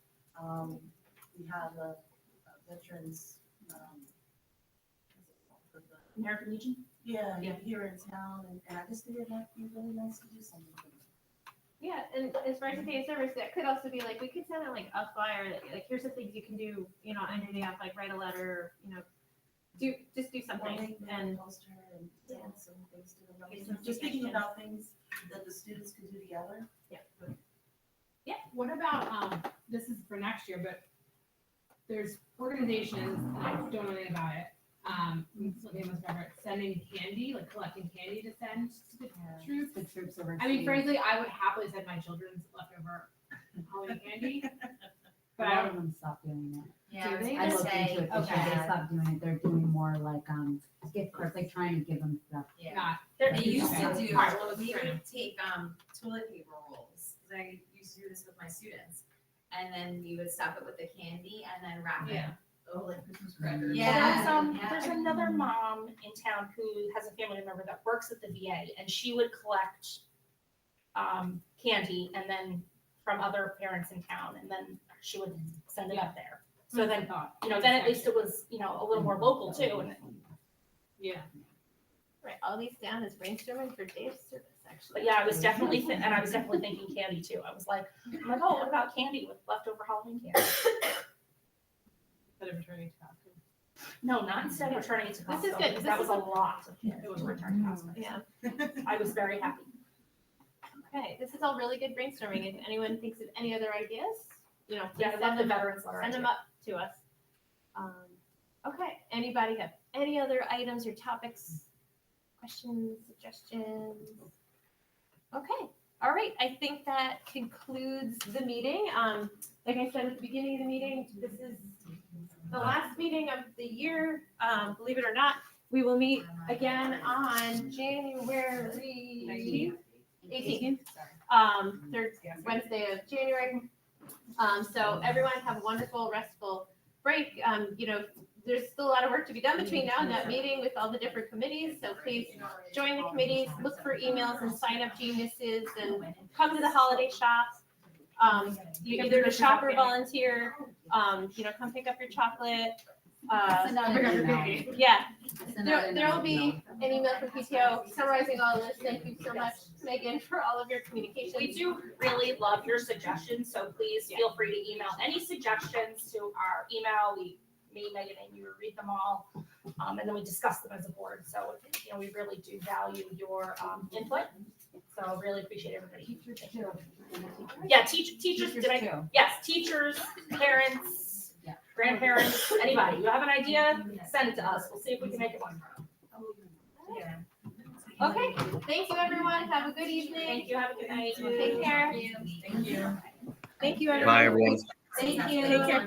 we have a veterans. American Legion. Yeah, Yeah. here in town, and I just think it might be really nice to do something for them. Yeah, and as far as the day of service, that could also be like, we could send out like a flyer, like here's the things you can do, you know, on your day off, like write a letter, you know, do something and. Poster and Yeah. some things to them. Get some Just thinking suggestions. about things that the students could do together. What about, this is for next year, but there's organizations, and I don't know anything about it, sending candy, like collecting candy to send to the troops. The troops overseas. I mean, frankly, I would happily send my children's leftover Halloween candy. A But I lot don't, of them stopped doing that. Yeah, Do they? I looked say, into it this year. They stopped doing it. They're doing more like gift cards, like trying to give them stuff. yeah. not. They used to Okay. do, All right, well, let's we try would take toilet paper rolls, because I used to do this with my students. And then we would stuff it with the candy and then wrap it Yeah. Oh, like Christmas crackers. There's another mom in town who has a family member that works at the VA, and she would collect candy and then from other parents in town, and then she would send it up there. So then, then at least it was, a little more local too, and Yeah. Right, all these down is brainstorming for Dave's service, actually. but yeah, I was definitely thinking candy too. I was like, oh, what about candy with leftover Halloween candy? Instead of returning to costume. No, not instead of returning it to This is Costco, good. because This that is was a lot of candy. It was a return to Costco. Yeah. I was very happy. Okay, this is all really good brainstorming. If anyone thinks of any other ideas, Yeah, I please love send the them, veterans letter. send them idea. up to us. Okay, anybody have any other items or topics, questions, suggestions? Okay, all right, I think that concludes the meeting. Like I said at the beginning of the meeting, this is the last meeting of the year, believe it or not. We will meet again on January 18th, third Wednesday of January. So everyone have a wonderful, restful break. There's still a lot of work to be done between now and that meeting with all the different committees. So please join the committees, look for emails and sign up geniuses and come to the holiday shops. You either to shop or volunteer, come pick up your chocolate. Send out an email. Yeah, Send out there will an be email. an email from PTO summarizing all this. Thank you so much, Megan, for all of your communication. We do really love your suggestions, so please feel free to email any suggestions to our email. Me, Megan, and you read them all, and then we discuss them as a board. So, we really do value your input. So really appreciate everybody. Yeah, teachers, yes, teachers, parents, grandparents, anybody. You have an idea, send it to us. We'll see if we can make it work. Okay, thank you, everyone. Have a good evening. Thank you. Have a good night. Take care. Thank you. Thank you, everyone. Bye, everyone. Thank you. Take care.